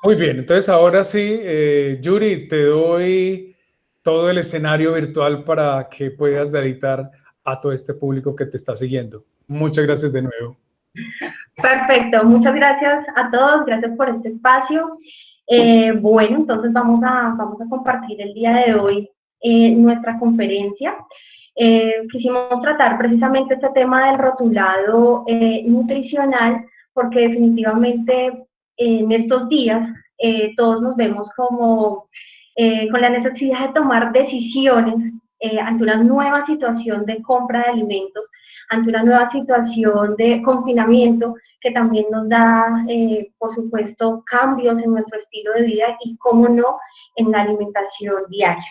Muy bien, entonces ahora sí, Yuri, te doy todo el escenario virtual para que puedas dedicar a todo este público que te está siguiendo. Muchas gracias de nuevo. Perfecto, muchas gracias a todos, gracias por este espacio. Bueno, entonces vamos a compartir el día de hoy nuestra conferencia. Quisimos tratar precisamente este tema del rotulado nutricional porque definitivamente en estos días todos nos vemos como con la necesidad de tomar decisiones ante una nueva situación de compra de alimentos, ante una nueva situación de confinamiento que también nos da, por supuesto, cambios en nuestro estilo de vida y, cómo no, en la alimentación diaria.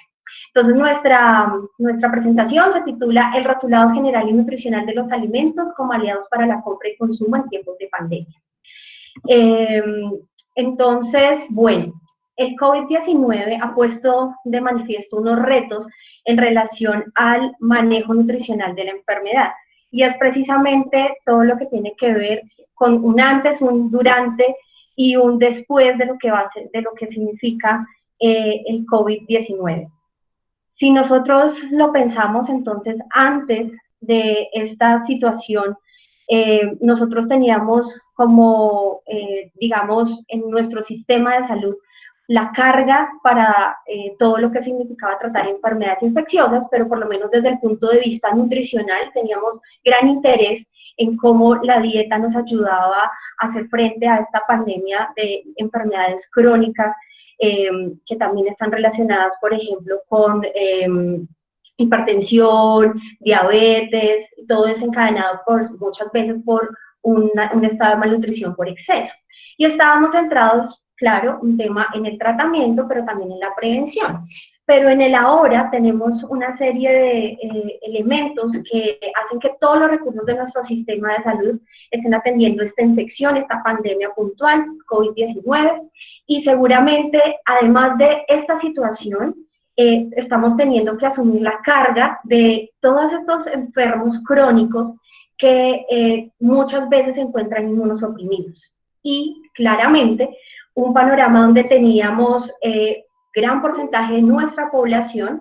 Entonces, nuestra presentación se titula El rotulado general y nutricional de los alimentos como aliados para la compra y consumo en tiempos de pandemia. Eh, entonces, bueno, el COVID-19 ha puesto de manifiesto unos retos en relación al manejo nutricional de la enfermedad. Y es precisamente todo lo que tiene que ver con un antes, un durante y un después de lo que va a ser, de lo que significa el COVID-19. Si nosotros lo pensamos, entonces, antes de esta situación, nosotros teníamos como, digamos, en nuestro sistema de salud, la carga para todo lo que significaba tratar enfermedades infecciosas, pero por lo menos desde el punto de vista nutricional teníamos gran interés en cómo la dieta nos ayudaba a hacer frente a esta pandemia de enfermedades crónicas que también están relacionadas, por ejemplo, con hipertensión, diabetes, todo desencadenado muchas veces por un estado de malnutrición por exceso. Y estábamos centrados, claro, un tema en el tratamiento, pero también en la prevención. Pero en el ahora tenemos una serie de elementos que hacen que todos los recursos de nuestro sistema de salud estén atendiendo esta infección, esta pandemia puntual, COVID-19, y seguramente, además de esta situación, estamos teniendo que asumir la carga de todos estos enfermos crónicos que muchas veces se encuentran inmunosuprimidos. Y claramente, un panorama donde teníamos gran porcentaje de nuestra población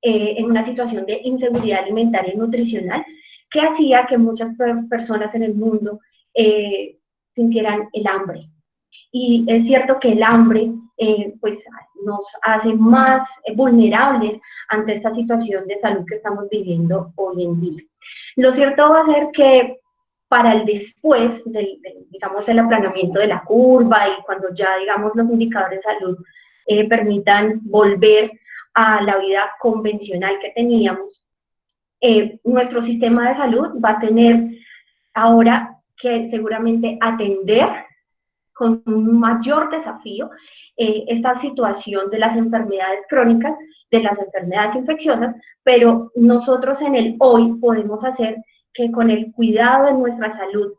en una situación de inseguridad alimentaria y nutricional, que hacía que muchas personas en el mundo sintieran el hambre. Y es cierto que el hambre pues nos hace más vulnerables ante esta situación de salud que estamos viviendo hoy en día. Lo cierto va a ser que para el después digamos, el aplanamiento de la curva y cuando ya, digamos, los indicadores de salud permitan volver a la vida convencional que teníamos, nuestro sistema de salud va a tener ahora que seguramente atender con un mayor desafío esta situación de las enfermedades crónicas, de las enfermedades infecciosas, pero nosotros en el hoy podemos hacer que con el cuidado de nuestra salud,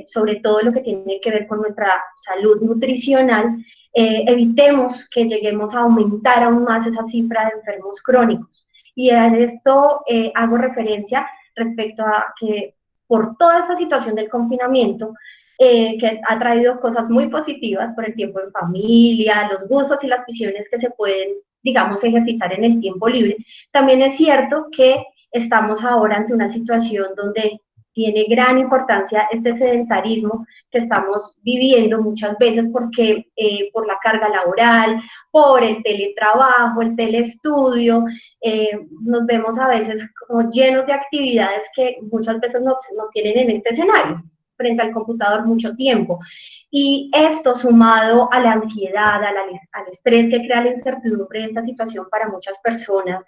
sobre todo lo que tiene que ver con nuestra salud nutricional, evitemos que lleguemos a aumentar aún más esa cifra de enfermos crónicos. Y a esto hago referencia respecto a que por toda esta situación del confinamiento, que ha traído cosas muy positivas por el tiempo en familia, los gustos y las visiones que se pueden, digamos, ejercitar en el tiempo libre. También es cierto que estamos ahora ante una situación donde tiene gran importancia este sedentarismo que estamos viviendo muchas veces porque por la carga laboral, por el teletrabajo, el telestudio, nos vemos a veces como llenos de actividades que muchas veces nos tienen en este escenario frente al computador mucho tiempo. Y esto sumado a la ansiedad, al estrés que crea la incertidumbre de esta situación para muchas personas,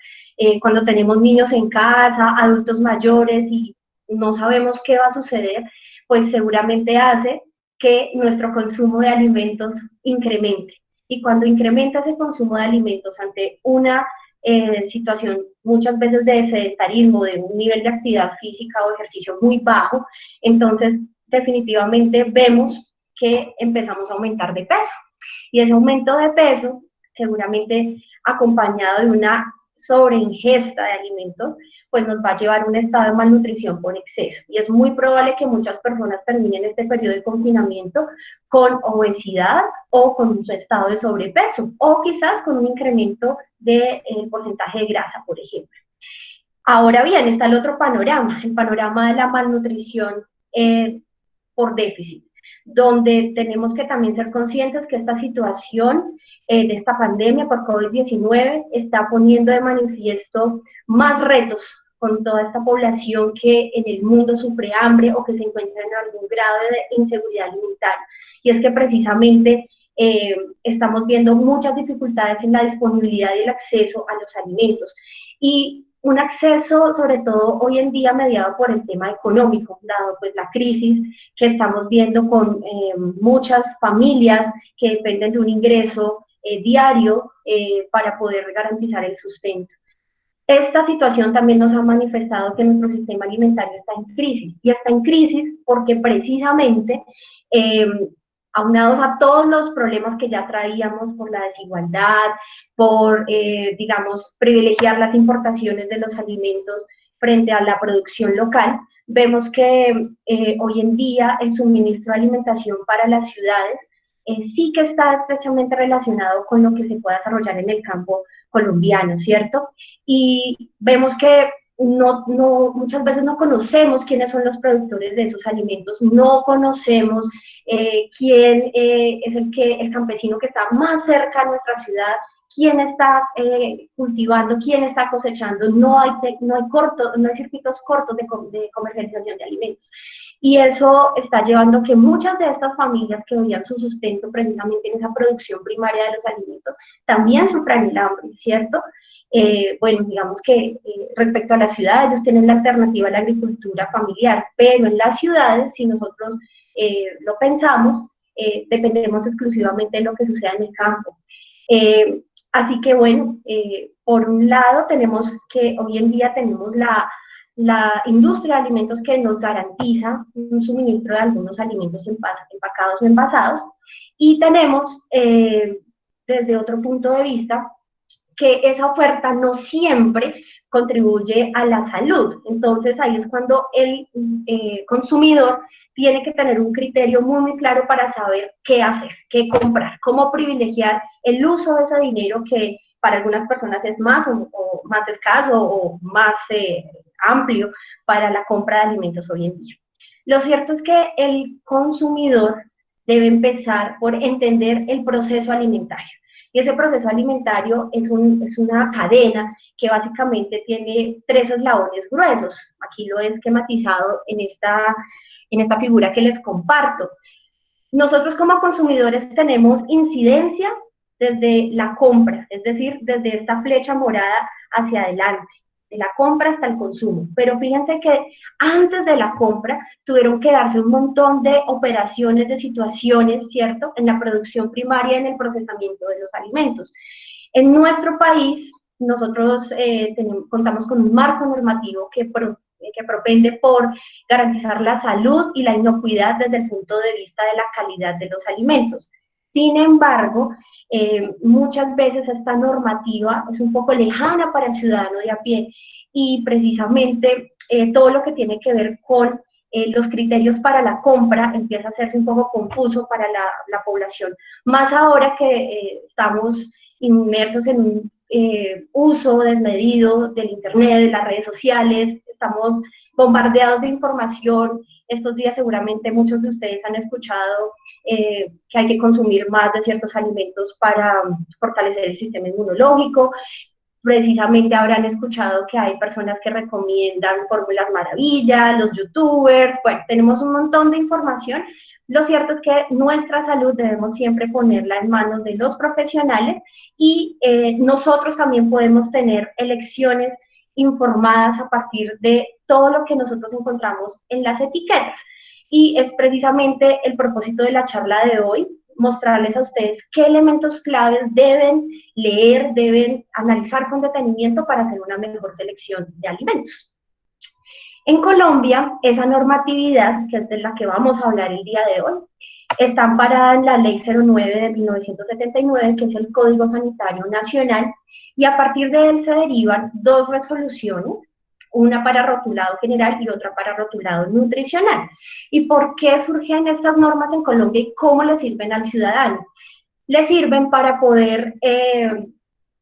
cuando tenemos niños en casa, adultos mayores y no sabemos qué va a suceder, pues seguramente hace que nuestro consumo de alimentos incremente. Y cuando incrementa ese consumo de alimentos ante una situación muchas veces de sedentarismo, de un nivel de actividad física o ejercicio muy bajo, entonces definitivamente vemos que empezamos a aumentar de peso. Y ese aumento de peso, seguramente acompañado de una sobreingesta de alimentos, pues nos va a llevar a un estado de malnutrición por exceso. Y es muy probable que muchas personas terminen este periodo de confinamiento con obesidad o con un estado de sobrepeso, o quizás con un incremento del porcentaje de grasa, por ejemplo. Ahora bien, está el otro panorama, el panorama de la malnutrición por déficit, donde tenemos que también ser conscientes que esta situación de esta pandemia por COVID-19 está poniendo de manifiesto más retos con toda esta población que en el mundo sufre hambre o que se encuentra en algún grado de inseguridad alimentaria. Y es que precisamente estamos viendo muchas dificultades en la disponibilidad y el acceso a los alimentos. Y un acceso, sobre todo hoy en día, mediado por el tema económico, dado pues la crisis que estamos viendo con muchas familias que dependen de un ingreso diario para poder garantizar el sustento. Esta situación también nos ha manifestado que nuestro sistema alimentario está en crisis, y está en crisis porque precisamente, aunados a todos los problemas que ya traíamos por la desigualdad, por, digamos, privilegiar las importaciones de los alimentos frente a la producción local, vemos que hoy en día el suministro de alimentación para las ciudades sí que está estrechamente relacionado con lo que se puede desarrollar en el campo colombiano, ¿cierto? Y vemos que muchas veces no conocemos quiénes son los productores de esos alimentos, no conocemos quién es el campesino que está más cerca a nuestra ciudad, quién está cultivando, quién está cosechando, no hay circuitos cortos de comercialización de alimentos. Y eso está llevando a que muchas de estas familias que veían su sustento precisamente en esa producción primaria de los alimentos también sufran el hambre, ¿cierto? Bueno, digamos que respecto a la ciudad, ellos tienen la alternativa a la agricultura familiar, pero en las ciudades, si nosotros lo pensamos, dependemos exclusivamente de lo que suceda en el campo. Así que bueno, por un lado tenemos que hoy en día tenemos la industria de alimentos que nos garantiza un suministro de algunos alimentos empacados o envasados, y tenemos desde otro punto de vista que esa oferta no siempre contribuye a la salud. Entonces ahí es cuando el consumidor tiene que tener un criterio muy, muy claro para saber qué hacer, qué comprar, cómo privilegiar el uso de ese dinero que para algunas personas es más o más escaso o más amplio para la compra de alimentos hoy en día. Lo cierto es que el consumidor debe empezar por entender el proceso alimentario. Y ese proceso alimentario es una cadena que básicamente tiene 3 eslabones gruesos. Aquí lo he esquematizado en esta figura que les comparto. Nosotros como consumidores tenemos incidencia desde la compra, es decir, desde esta flecha morada hacia adelante, de la compra hasta el consumo. Pero fíjense que antes de la compra tuvieron que darse un montón de operaciones, de situaciones, ¿cierto?, en la producción primaria, en el procesamiento de los alimentos. En nuestro país, nosotros contamos con un marco normativo que propende por garantizar la salud y la inocuidad desde el punto de vista de la calidad de los alimentos. Sin embargo, muchas veces esta normativa es un poco lejana para el ciudadano de a pie, y precisamente todo lo que tiene que ver con los criterios para la compra empieza a hacerse un poco confuso para la población, más ahora que estamos inmersos en un uso desmedido del internet, de las redes sociales, estamos bombardeados de información. Estos días seguramente muchos de ustedes han escuchado que hay que consumir más de ciertos alimentos para fortalecer el sistema inmunológico. Precisamente habrán escuchado que hay personas que recomiendan fórmulas maravilla, los youtubers. Bueno, tenemos un montón de información. Lo cierto es que nuestra salud debemos siempre ponerla en manos de los profesionales, y nosotros también podemos tener elecciones informadas a partir de todo lo que nosotros encontramos en las etiquetas. Y es precisamente el propósito de la charla de hoy, mostrarles a ustedes qué elementos claves deben leer, deben analizar con detenimiento para hacer una mejor selección de alimentos. En Colombia, esa normatividad, que es de la que vamos a hablar el día de hoy, está amparada en la Ley 09 de 1979, que es el Código Sanitario Nacional, y a partir de él se derivan dos resoluciones, una para rotulado general y otra para rotulado nutricional. ¿Y por qué surgen estas normas en Colombia y cómo le sirven al ciudadano? Le sirven para poder,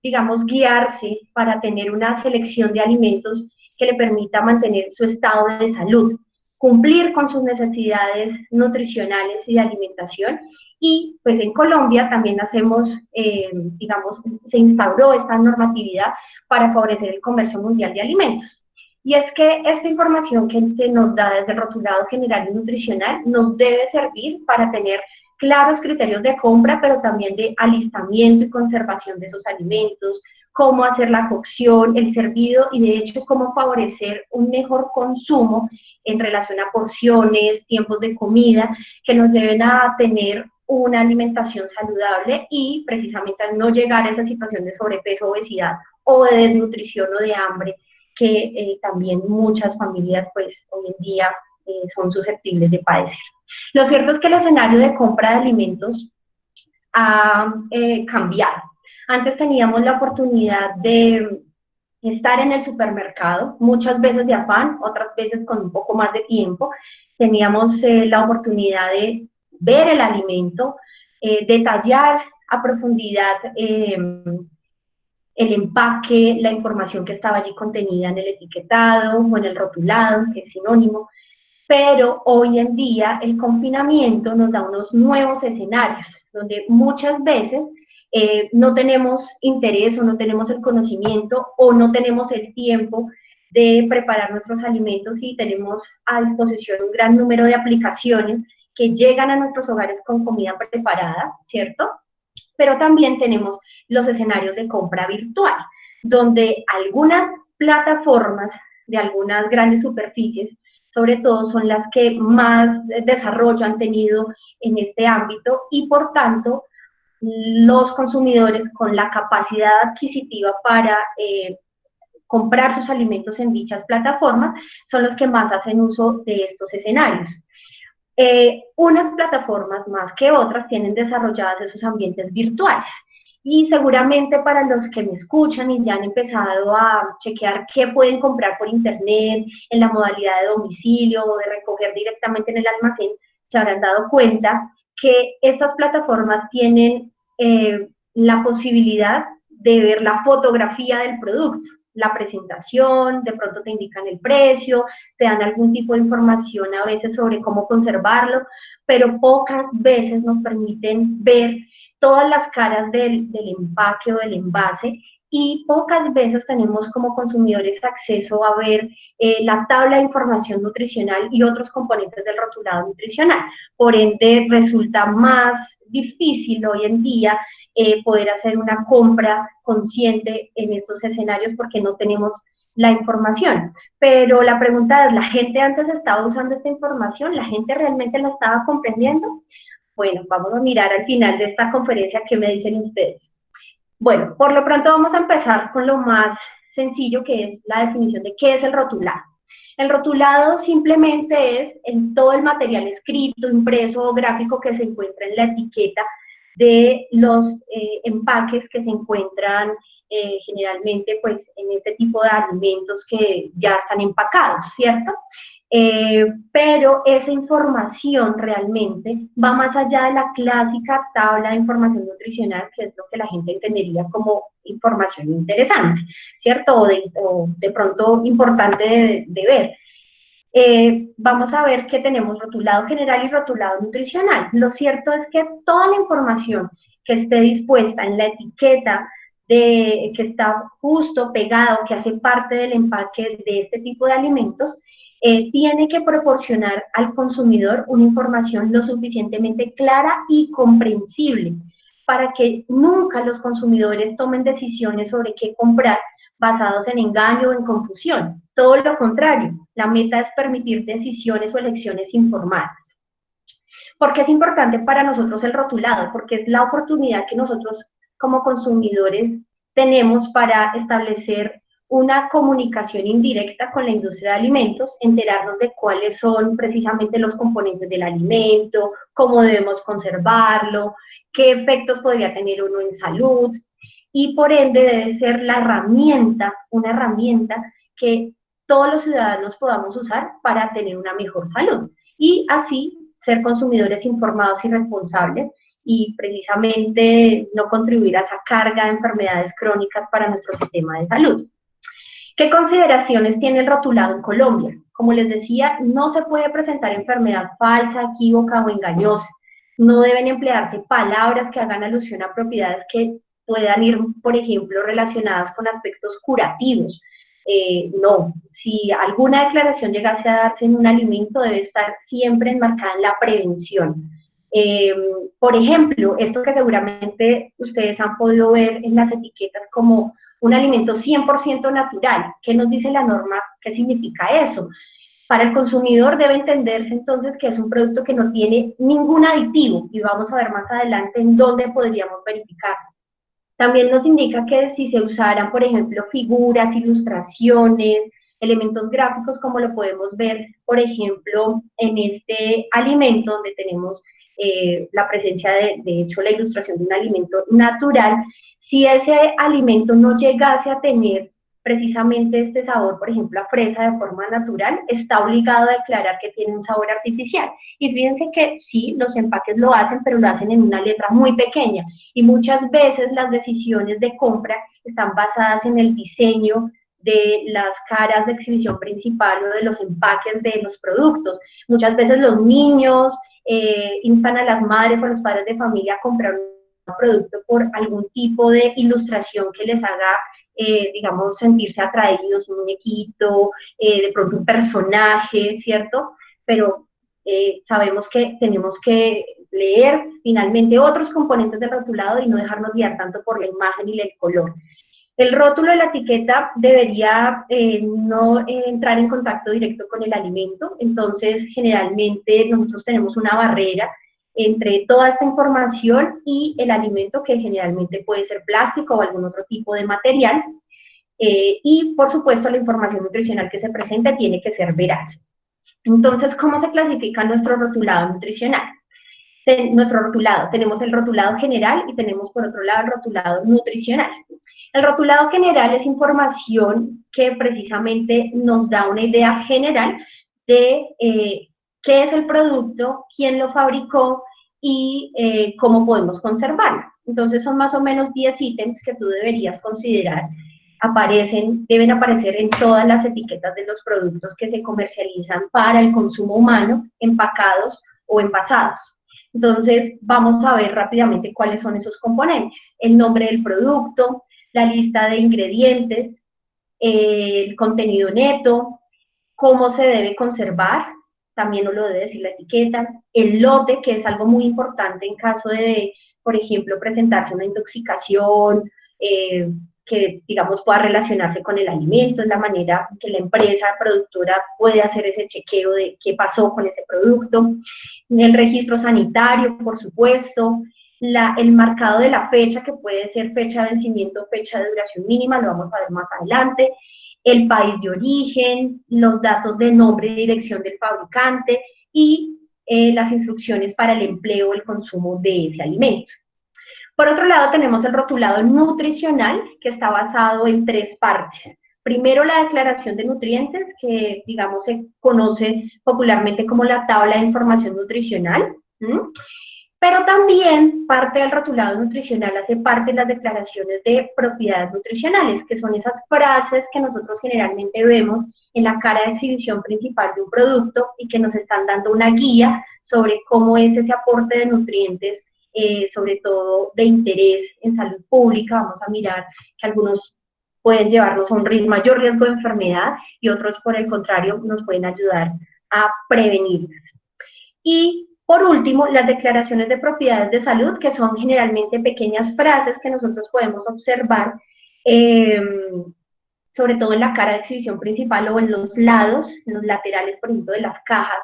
digamos, guiarse, para tener una selección de alimentos que le permita mantener su estado de salud, cumplir con sus necesidades nutricionales y de alimentación. Y pues en Colombia también hacemos, digamos, se instauró esta normatividad para favorecer el comercio mundial de alimentos. Y es que esta información que se nos da desde el rotulado general y nutricional nos debe servir para tener claros criterios de compra, pero también de alistamiento y conservación de esos alimentos, cómo hacer la cocción, el servido y de hecho cómo favorecer un mejor consumo en relación a porciones, tiempos de comida, que nos lleven a tener una alimentación saludable y precisamente a no llegar a esa situación de sobrepeso, obesidad o de desnutrición o de hambre que también muchas familias pues hoy en día son susceptibles de padecer. Lo cierto es que el escenario de compra de alimentos ha cambiado. Antes teníamos la oportunidad de estar en el supermercado, muchas veces de afán, otras veces con un poco más de tiempo. Teníamos la oportunidad de ver el alimento, detallar a profundidad el empaque, la información que estaba allí contenida en el etiquetado o en el rotulado, que es sinónimo. Pero hoy en día el confinamiento nos da unos nuevos escenarios, donde muchas veces no tenemos interés o no tenemos el conocimiento o no tenemos el tiempo de preparar nuestros alimentos y tenemos a disposición un gran número de aplicaciones que llegan a nuestros hogares con comida preparada, ¿cierto? Pero también tenemos los escenarios de compra virtual, donde algunas plataformas de algunas grandes superficies sobre todo son las que más desarrollo han tenido en este ámbito y por tanto los consumidores con la capacidad adquisitiva para comprar sus alimentos en dichas plataformas son los que más hacen uso de estos escenarios. Unas plataformas más que otras tienen desarrolladas esos ambientes virtuales. Y seguramente para los que me escuchan y ya han empezado a chequear qué pueden comprar por internet, en la modalidad de domicilio o de recoger directamente en el almacén, se habrán dado cuenta que estas plataformas tienen la posibilidad de ver la fotografía del producto, la presentación, de pronto te indican el precio, te dan algún tipo de información a veces sobre cómo conservarlo, pero pocas veces nos permiten ver todas las caras del empaque o del envase y pocas veces tenemos como consumidores acceso a ver la tabla de información nutricional y otros componentes del rotulado nutricional. Por ende, resulta más difícil hoy en día poder hacer una compra consciente en estos escenarios porque no tenemos la información. Pero la pregunta es, ¿la gente antes estaba usando esta información? ¿La gente realmente la estaba comprendiendo? Bueno, vamos a mirar al final de esta conferencia qué me dicen ustedes. Bueno, por lo pronto vamos a empezar con lo más sencillo, que es la definición de qué es el rotulado. El rotulado simplemente es en todo el material escrito, impreso o gráfico que se encuentra en la etiqueta de los empaques que se encuentran generalmente pues en este tipo de alimentos que ya están empacados, ¿cierto? Pero esa información realmente va más allá de la clásica tabla de información nutricional, que es lo que la gente entendería como información interesante, ¿cierto? O de pronto importante de ver. Vamos a ver que tenemos rotulado general y rotulado nutricional. Lo cierto es que toda la información que esté dispuesta en la etiqueta que está justo pegado, que hace parte del empaque de este tipo de alimentos, tiene que proporcionar al consumidor una información lo suficientemente clara y comprensible para que nunca los consumidores tomen decisiones sobre qué comprar basados en engaño o en confusión. Todo lo contrario, la meta es permitir decisiones o elecciones informadas. ¿Por qué es importante para nosotros el rotulado? Porque es la oportunidad que nosotros como consumidores tenemos para establecer una comunicación indirecta con la industria de alimentos, enterarnos de cuáles son precisamente los componentes del alimento, cómo debemos conservarlo, qué efectos podría tener uno en salud, y por ende debe ser la herramienta, una herramienta que todos los ciudadanos podamos usar para tener una mejor salud y así ser consumidores informados y responsables y precisamente no contribuir a esa carga de enfermedades crónicas para nuestro sistema de salud. ¿Qué consideraciones tiene el rotulado en Colombia? Como les decía, no se puede presentar enfermedad falsa, equívoca o engañosa. No deben emplearse palabras que hagan alusión a propiedades que puedan ir, por ejemplo, relacionadas con aspectos curativos. No, si alguna declaración llegase a darse en un alimento, debe estar siempre enmarcada en la prevención. Por ejemplo, esto que seguramente ustedes han podido ver en las etiquetas como un alimento 100% natural. ¿Qué nos dice la norma? ¿Qué significa eso? Para el consumidor debe entenderse entonces que es un producto que no tiene ningún aditivo y vamos a ver más adelante en dónde podríamos verificarlo. También nos indica que si se usaran, por ejemplo, figuras, ilustraciones, elementos gráficos, como lo podemos ver, por ejemplo, en este alimento donde tenemos la presencia de hecho, la ilustración de un alimento natural, si ese alimento no llegase a tener precisamente este sabor, por ejemplo, a fresa de forma natural, está obligado a declarar que tiene un sabor artificial. Y fíjense que sí, los empaques lo hacen, pero lo hacen en una letra muy pequeña. Y muchas veces las decisiones de compra están basadas en el diseño de las caras de exhibición principal o de los empaques de los productos. Muchas veces los niños instan a las madres o a los padres de familia a comprar un producto por algún tipo de ilustración que les haga digamos, sentirse atraídos, un muñequito, de pronto un personaje, ¿cierto? Pero sabemos que tenemos que leer finalmente otros componentes del rotulado y no dejarnos guiar tanto por la imagen y el color. El rótulo de la etiqueta debería no entrar en contacto directo con el alimento, entonces generalmente nosotros tenemos una barrera entre toda esta información y el alimento, que generalmente puede ser plástico o algún otro tipo de material, y por supuesto la información nutricional que se presente tiene que ser veraz. Entonces, ¿cómo se clasifica nuestro rotulado nutricional? Nuestro rotulado, tenemos el rotulado general y tenemos por otro lado el rotulado nutricional. El rotulado general es información que precisamente nos da una idea general de qué es el producto, quién lo fabricó y cómo podemos conservarlo. Entonces son más o menos 10 ítems que tú deberías considerar. Deben aparecer en todas las etiquetas de los productos que se comercializan para el consumo humano, empacados o envasados. Entonces vamos a ver rápidamente cuáles son esos componentes. El nombre del producto, la lista de ingredientes, el contenido neto, cómo se debe conservar, también nos lo debe decir la etiqueta, el lote, que es algo muy importante en caso de, por ejemplo, presentarse una intoxicación, que, digamos, pueda relacionarse con el alimento, es la manera que la empresa productora puede hacer ese chequeo de qué pasó con ese producto, el registro sanitario, por supuesto, el marcado de la fecha, que puede ser fecha de vencimiento, fecha de duración mínima, lo vamos a ver más adelante, el país de origen, los datos de nombre y dirección del fabricante y las instrucciones para el empleo o el consumo de ese alimento. Por otro lado, tenemos el rotulado nutricional, que está basado en 3 partes. Primero, la declaración de nutrientes, que digamos se conoce popularmente como la tabla de información nutricional. Pero también parte del rotulado nutricional hace parte de las declaraciones de propiedades nutricionales, que son esas frases que nosotros generalmente vemos en la cara de exhibición principal de un producto y que nos están dando una guía sobre cómo es ese aporte de nutrientes, sobre todo de interés en salud pública. Vamos a mirar que algunos pueden llevarnos a un mayor riesgo de enfermedad y otros, por el contrario, nos pueden ayudar a prevenirlas. Y por último, las declaraciones de propiedades de salud, que son generalmente pequeñas frases que nosotros podemos observar, sobre todo en la cara de exhibición principal o en los lados, en los laterales, por ejemplo, de las cajas,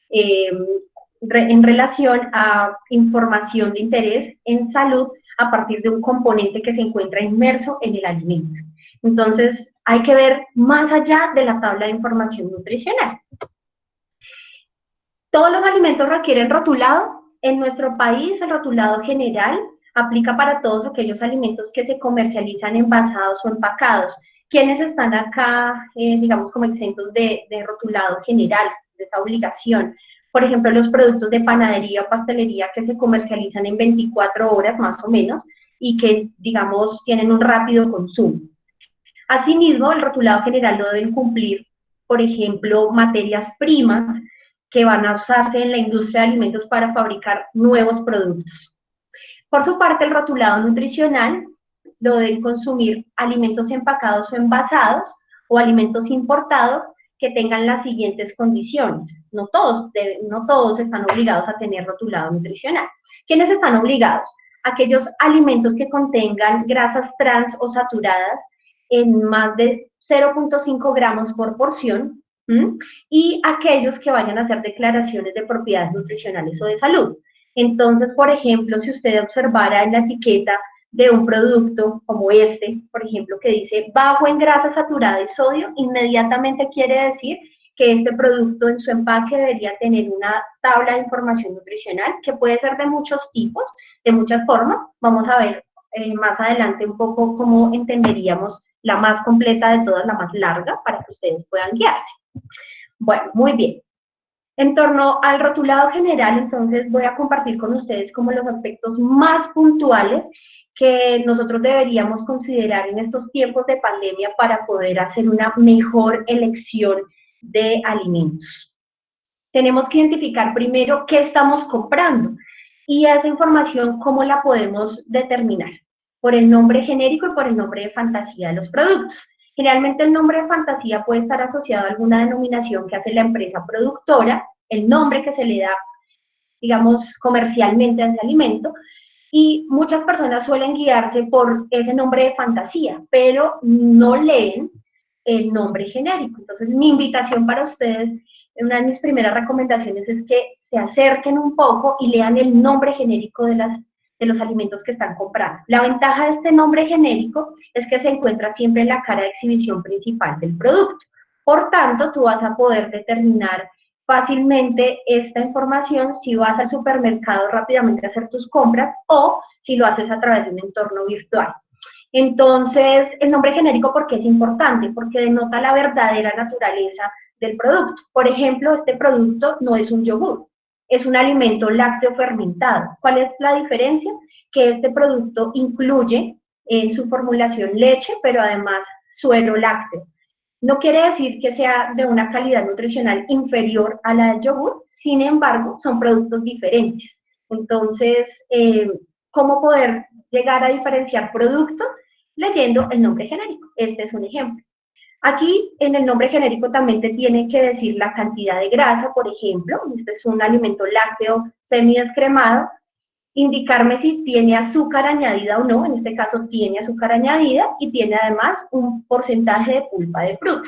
en relación a información de interés en salud a partir de un componente que se encuentra inmerso en el alimento. Entonces, hay que ver más allá de la tabla de información nutricional. Todos los alimentos requieren rotulado. En nuestro país el rotulado general aplica para todos aquellos alimentos que se comercializan envasados o empacados. ¿Quiénes están acá, digamos, como exentos de rotulado general, de esa obligación? Por ejemplo, los productos de panadería o pastelería que se comercializan en 24 horas más o menos y que, digamos, tienen un rápido consumo. Asimismo, el rotulado general lo deben cumplir, por ejemplo, materias primas que van a usarse en la industria de alimentos para fabricar nuevos productos. Por su parte, el rotulado nutricional lo deben consumir alimentos empacados o envasados o alimentos importados que tengan las siguientes condiciones. No todos están obligados a tener rotulado nutricional. ¿Quiénes están obligados? Aquellos alimentos que contengan grasas trans o saturadas en más de 0.5 gramos por porción, y aquellos que vayan a hacer declaraciones de propiedades nutricionales o de salud. Entonces, por ejemplo, si usted observara en la etiqueta de un producto como este, por ejemplo, que dice bajo en grasa saturada y sodio, inmediatamente quiere decir que este producto en su empaque debería tener una tabla de información nutricional que puede ser de muchos tipos, de muchas formas. Vamos a ver más adelante un poco cómo entenderíamos la más completa de todas, la más larga, para que ustedes puedan guiarse. Bueno, muy bien. En torno al rotulado general, entonces voy a compartir con ustedes como los aspectos más puntuales que nosotros deberíamos considerar en estos tiempos de pandemia para poder hacer una mejor elección de alimentos. Tenemos que identificar primero qué estamos comprando y esa información cómo la podemos determinar, por el nombre genérico y por el nombre de fantasía de los productos. Generalmente el nombre de fantasía puede estar asociado a alguna denominación que hace la empresa productora, el nombre que se le da, digamos, comercialmente a ese alimento, y muchas personas suelen guiarse por ese nombre de fantasía, pero no leen el nombre genérico. Entonces, mi invitación para ustedes, una de mis primeras recomendaciones es que se acerquen un poco y lean el nombre genérico de los alimentos que están comprando. La ventaja de este nombre genérico es que se encuentra siempre en la cara de exhibición principal del producto. Por tanto, tú vas a poder determinar fácilmente esta información si vas al supermercado rápidamente a hacer tus compras o si lo haces a través de un entorno virtual. Entonces, el nombre genérico, ¿por qué es importante? Porque denota la verdadera naturaleza del producto. Por ejemplo, este producto no es un yogur, es un alimento lácteo fermentado. ¿Cuál es la diferencia? Que este producto incluye en su formulación leche, pero además suero lácteo. No quiere decir que sea de una calidad nutricional inferior a la del yogur, sin embargo, son productos diferentes. Entonces, ¿cómo poder llegar a diferenciar productos? Leyendo el nombre genérico. Este es un ejemplo. Aquí, en el nombre genérico también te tiene que decir la cantidad de grasa, por ejemplo. Este es un alimento lácteo semidescremado. Indicarme si tiene azúcar añadida o no, en este caso tiene azúcar añadida y tiene además un porcentaje de pulpa de fruta.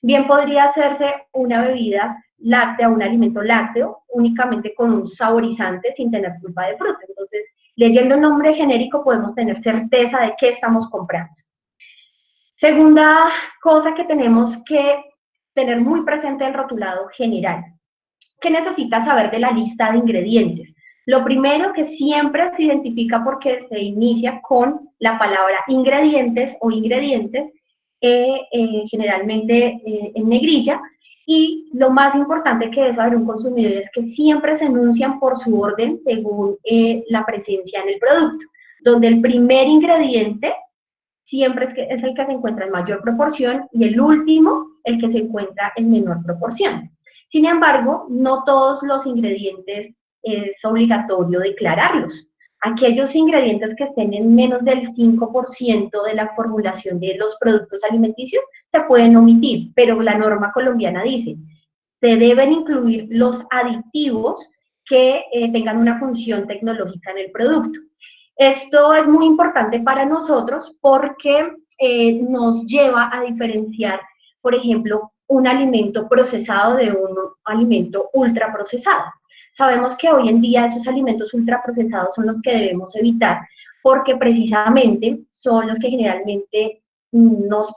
Bien podría hacerse una bebida láctea, un alimento lácteo, únicamente con un saborizante sin tener pulpa de fruta. Entonces, leyendo el nombre genérico podemos tener certeza de qué estamos comprando. Segunda cosa que tenemos que tener muy presente el rotulado general. ¿Qué necesitas saber de la lista de ingredientes? Lo primero, que siempre se identifica porque se inicia con la palabra ingredientes o ingredientes, generalmente en negrilla, y lo más importante que debe saber un consumidor es que siempre se enuncian por su orden según la presencia en el producto, donde el primer ingrediente siempre es el que se encuentra en mayor proporción y el último el que se encuentra en menor proporción. Sin embargo, no todos los ingredientes es obligatorio declararlos. Aquellos ingredientes que estén en menos del 5% de la formulación de los productos alimenticios se pueden omitir, pero la norma colombiana dice, se deben incluir los aditivos que tengan una función tecnológica en el producto. Esto es muy importante para nosotros porque nos lleva a diferenciar, por ejemplo, un alimento procesado de un alimento ultraprocesado. Sabemos que hoy en día esos alimentos ultraprocesados son los que debemos evitar porque precisamente son los que generalmente nos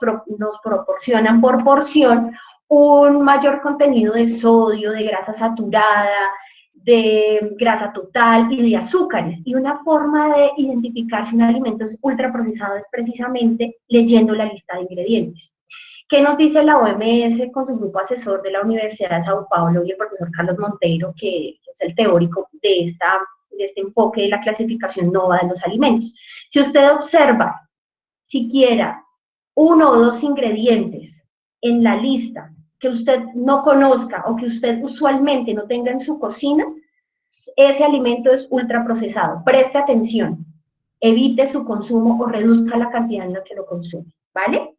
proporcionan por porción un mayor contenido de sodio, de grasa saturada, de grasa total y de azúcares. Y una forma de identificar si un alimento es ultraprocesado es precisamente leyendo la lista de ingredientes. ¿Qué nos dice la OMS con su grupo asesor de la Universidad de Sao Paulo y el profesor Carlos Monteiro, que es el teórico de este enfoque de la clasificación NOVA de los alimentos? Si usted observa siquiera uno o dos ingredientes en la lista que usted no conozca o que usted usualmente no tenga en su cocina, ese alimento es ultraprocesado. Preste atención, evite su consumo o reduzca la cantidad en la que lo consume, ¿vale?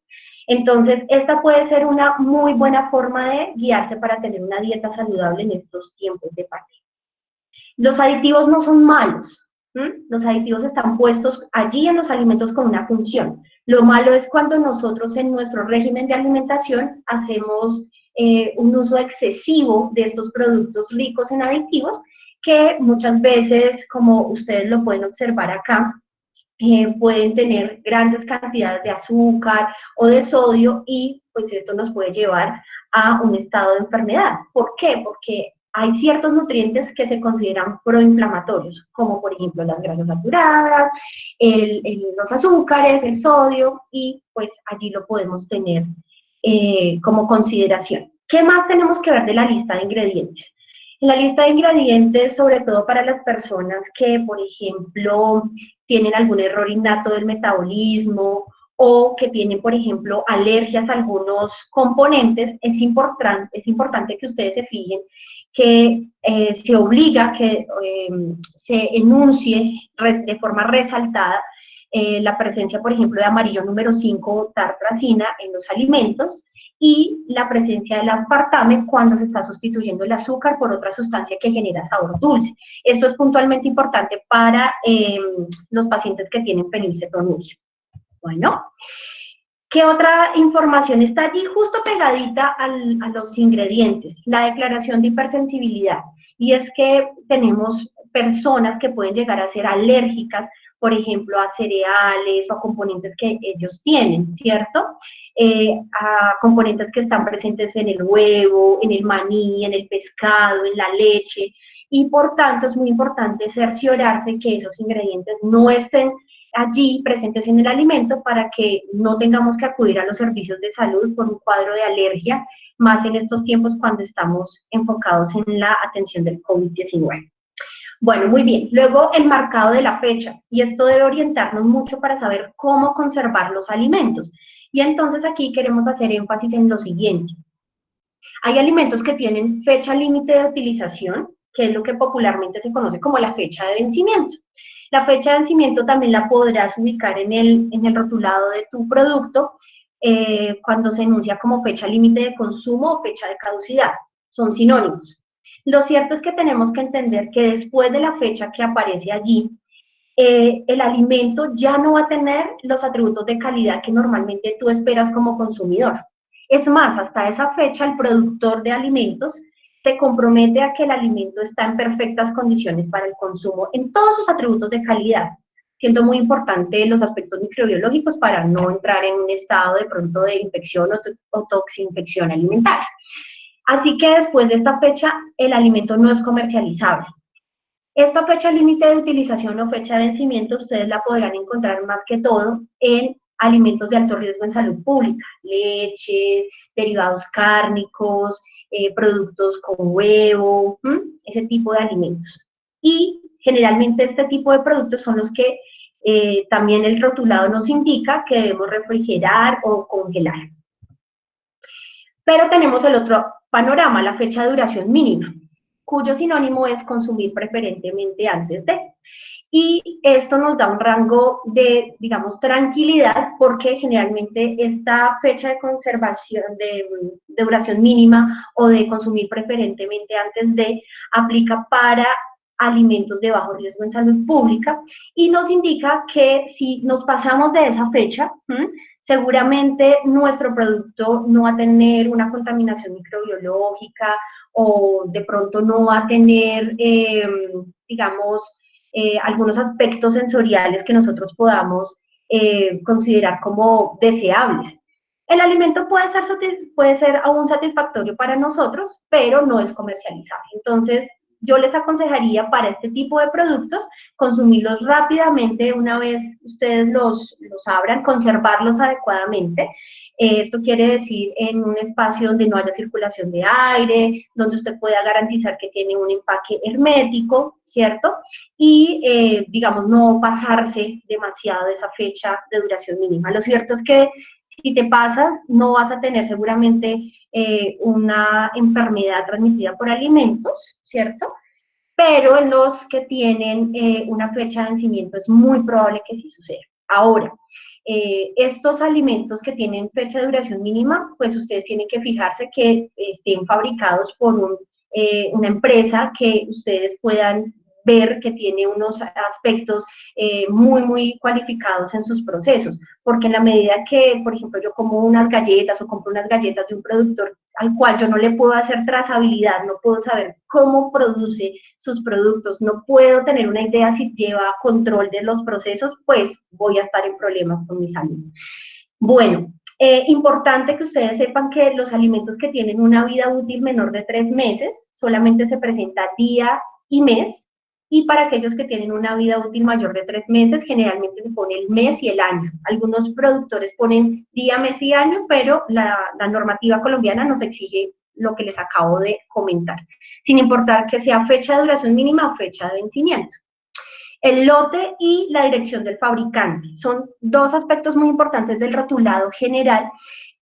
Entonces, esta puede ser una muy buena forma de guiarse para tener una dieta saludable en estos tiempos de pandemia. Los aditivos no son malos. Los aditivos están puestos allí en los alimentos con una función. Lo malo es cuando nosotros en nuestro régimen de alimentación hacemos un uso excesivo de estos productos ricos en aditivos que muchas veces, como ustedes lo pueden observar acá, pueden tener grandes cantidades de azúcar o de sodio y pues esto nos puede llevar a un estado de enfermedad. ¿Por qué? Porque hay ciertos nutrientes que se consideran proinflamatorios, como por ejemplo las grasas saturadas, los azúcares, el sodio, y pues allí lo podemos tener como consideración. ¿Qué más tenemos que ver de la lista de ingredientes? En la lista de ingredientes, sobre todo para las personas que, por ejemplo, tienen algún error innato del metabolismo o que tienen, por ejemplo, alergias a algunos componentes, es importante que ustedes se fijen que se obliga que se enuncie de forma resaltada la presencia, por ejemplo, de amarillo número 5, tartrazina, en los alimentos, y la presencia del aspartame cuando se está sustituyendo el azúcar por otra sustancia que genera sabor dulce. Esto es puntualmente importante para los pacientes que tienen fenilcetonuria. Bueno, ¿qué otra información está allí justo pegadita a los ingredientes? La declaración de hipersensibilidad. Y es que tenemos personas que pueden llegar a ser alérgicas, por ejemplo, a cereales o a componentes que ellos tienen, ¿cierto? A componentes que están presentes en el huevo, en el maní, en el pescado, en la leche, y por tanto es muy importante cerciorarse que esos ingredientes no estén allí presentes en el alimento para que no tengamos que acudir a los servicios de salud por un cuadro de alergia, más en estos tiempos cuando estamos enfocados en la atención del COVID-19. Bueno, muy bien. Luego el marcado de la fecha, y esto debe orientarnos mucho para saber cómo conservar los alimentos. Y entonces aquí queremos hacer énfasis en lo siguiente. Hay alimentos que tienen fecha límite de utilización, que es lo que popularmente se conoce como la fecha de vencimiento. La fecha de vencimiento también la podrás ubicar en el rotulado de tu producto cuando se enuncia como fecha límite de consumo o fecha de caducidad. Son sinónimos. Lo cierto es que tenemos que entender que después de la fecha que aparece allí, el alimento ya no va a tener los atributos de calidad que normalmente tú esperas como consumidor. Es más, hasta esa fecha el productor de alimentos se compromete a que el alimento está en perfectas condiciones para el consumo en todos sus atributos de calidad, siendo muy importante los aspectos microbiológicos para no entrar en un estado de pronto de infección o toxinfección alimentaria. Así que después de esta fecha, el alimento no es comercializable. Esta fecha límite de utilización o fecha de vencimiento ustedes la podrán encontrar más que todo en alimentos de alto riesgo en salud pública, leches, derivados cárnicos, productos con huevo, ese tipo de alimentos. Y generalmente este tipo de productos son los que también el rotulado nos indica que debemos refrigerar o congelar. Pero tenemos el otro panorama, la fecha de duración mínima, cuyo sinónimo es consumir preferentemente antes de. Y esto nos da un rango de, digamos, tranquilidad, porque generalmente esta fecha de conservación, de duración mínima o de consumir preferentemente antes de, aplica para alimentos de bajo riesgo en salud pública y nos indica que si nos pasamos de esa fecha, seguramente nuestro producto no va a tener una contaminación microbiológica o de pronto no va a tener, digamos, algunos aspectos sensoriales que nosotros podamos considerar como deseables. El alimento puede ser aún satisfactorio para nosotros, pero no es comercializable. Entonces, yo les aconsejaría para este tipo de productos consumirlos rápidamente una vez ustedes los abran, conservarlos adecuadamente. Esto quiere decir en un espacio donde no haya circulación de aire, donde usted pueda garantizar que tiene un empaque hermético, ¿cierto? Y, digamos, no pasarse demasiado de esa fecha de duración mínima. Lo cierto es que si te pasas, no vas a tener seguramente una enfermedad transmitida por alimentos, ¿cierto? Pero en los que tienen una fecha de vencimiento es muy probable que sí suceda. Ahora, estos alimentos que tienen fecha de duración mínima, pues ustedes tienen que fijarse que estén fabricados por una empresa que ustedes puedan ver que tiene unos aspectos muy cualificados en sus procesos, porque en la medida que, por ejemplo, yo como unas galletas o compro unas galletas de un productor al cual yo no le puedo hacer trazabilidad, no puedo saber cómo produce sus productos, no puedo tener una idea si lleva control de los procesos, pues voy a estar en problemas con mi salud. Bueno, importante que ustedes sepan que los alimentos que tienen una vida útil menor de 3 meses, solamente se presenta día y mes, y para aquellos que tienen una vida útil mayor de 3 meses, generalmente se pone el mes y el año. Algunos productores ponen día, mes y año, pero la normativa colombiana nos exige lo que les acabo de comentar, sin importar que sea fecha de duración mínima o fecha de vencimiento. El lote y la dirección del fabricante son dos aspectos muy importantes del rotulado general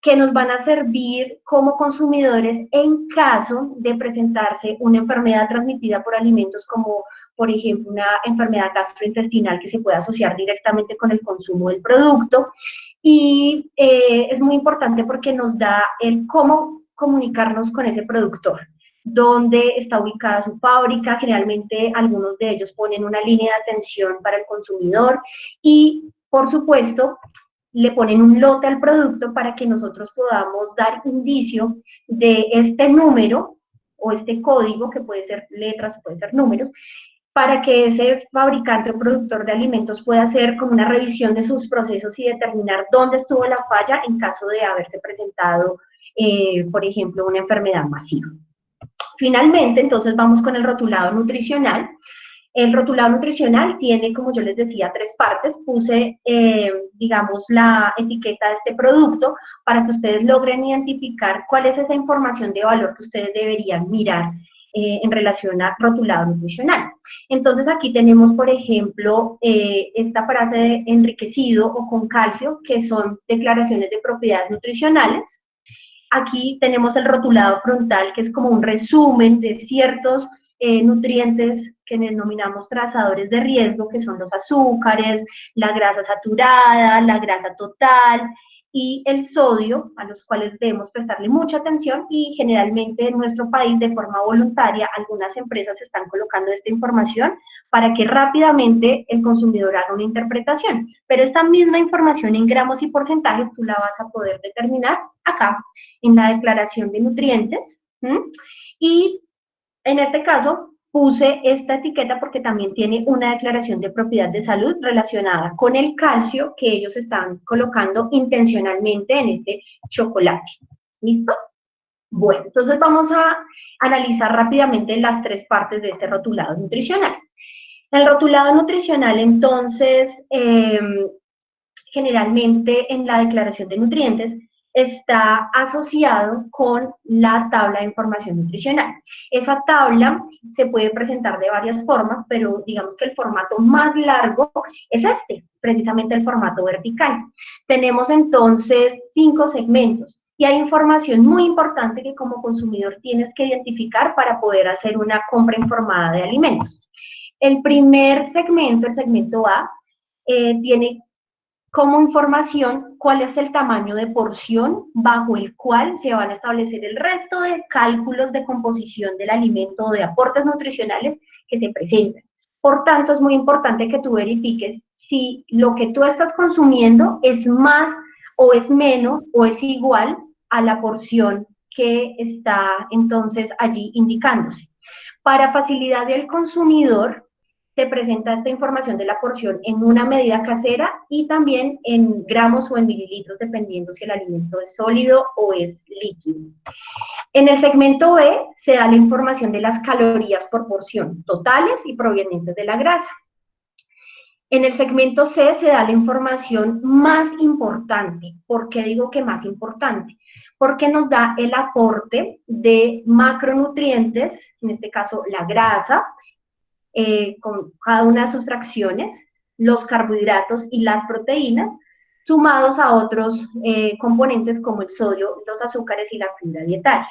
que nos van a servir como consumidores en caso de presentarse una enfermedad transmitida por alimentos como, por ejemplo, una enfermedad gastrointestinal que se puede asociar directamente con el consumo del producto. Y es muy importante porque nos da el cómo comunicarnos con ese productor, dónde está ubicada su fábrica, generalmente algunos de ellos ponen una línea de atención para el consumidor y, por supuesto, le ponen un lote al producto para que nosotros podamos dar indicio de este número o este código, que puede ser letras o puede ser números, para que ese fabricante o productor de alimentos pueda hacer como una revisión de sus procesos y determinar dónde estuvo la falla en caso de haberse presentado, por ejemplo, una enfermedad masiva. Finalmente, entonces vamos con el rotulado nutricional. El rotulado nutricional tiene, como yo les decía, 3 partes. Puse, digamos, la etiqueta de este producto para que ustedes logren identificar cuál es esa información de valor que ustedes deberían mirar en relación a rotulado nutricional. Entonces aquí tenemos, por ejemplo, esta frase de enriquecido o con calcio, que son declaraciones de propiedades nutricionales. Aquí tenemos el rotulado frontal, que es como un resumen de ciertos nutrientes que denominamos trazadores de riesgo, que son los azúcares, la grasa saturada, la grasa total y el sodio, a los cuales debemos prestarle mucha atención, y generalmente en nuestro país de forma voluntaria algunas empresas están colocando esta información para que rápidamente el consumidor haga una interpretación, pero esta misma información en gramos y porcentajes tú la vas a poder determinar acá en la declaración de nutrientes. Y en este caso puse esta etiqueta porque también tiene una declaración de propiedad de salud relacionada con el calcio que ellos están colocando intencionalmente en este chocolate. ¿Listo? Bueno, entonces vamos a analizar rápidamente las 3 partes de este rotulado nutricional. El rotulado nutricional, entonces, generalmente en la declaración de nutrientes está asociado con la tabla de información nutricional. Esa tabla se puede presentar de varias formas, pero digamos que el formato más largo es este, precisamente el formato vertical. Tenemos entonces 5 segmentos y hay información muy importante que como consumidor tienes que identificar para poder hacer una compra informada de alimentos. El primer segmento, el segmento A, tiene como información cuál es el tamaño de porción bajo el cual se van a establecer el resto de cálculos de composición del alimento o de aportes nutricionales que se presentan. Por tanto, es muy importante que tú verifiques si lo que tú estás consumiendo es más o es menos o es igual a la porción que está entonces allí indicándose. Para facilidad del consumidor, te presenta esta información de la porción en una medida casera y también en gramos o en mililitros, dependiendo si el alimento es sólido o es líquido. En el segmento B se da la información de las calorías por porción, totales y provenientes de la grasa. En el segmento C se da la información más importante. ¿Por qué digo que más importante? Porque nos da el aporte de macronutrientes, en este caso la grasa, con cada una de sus fracciones, los carbohidratos y las proteínas, sumados a otros componentes como el sodio, los azúcares y la fibra dietaria.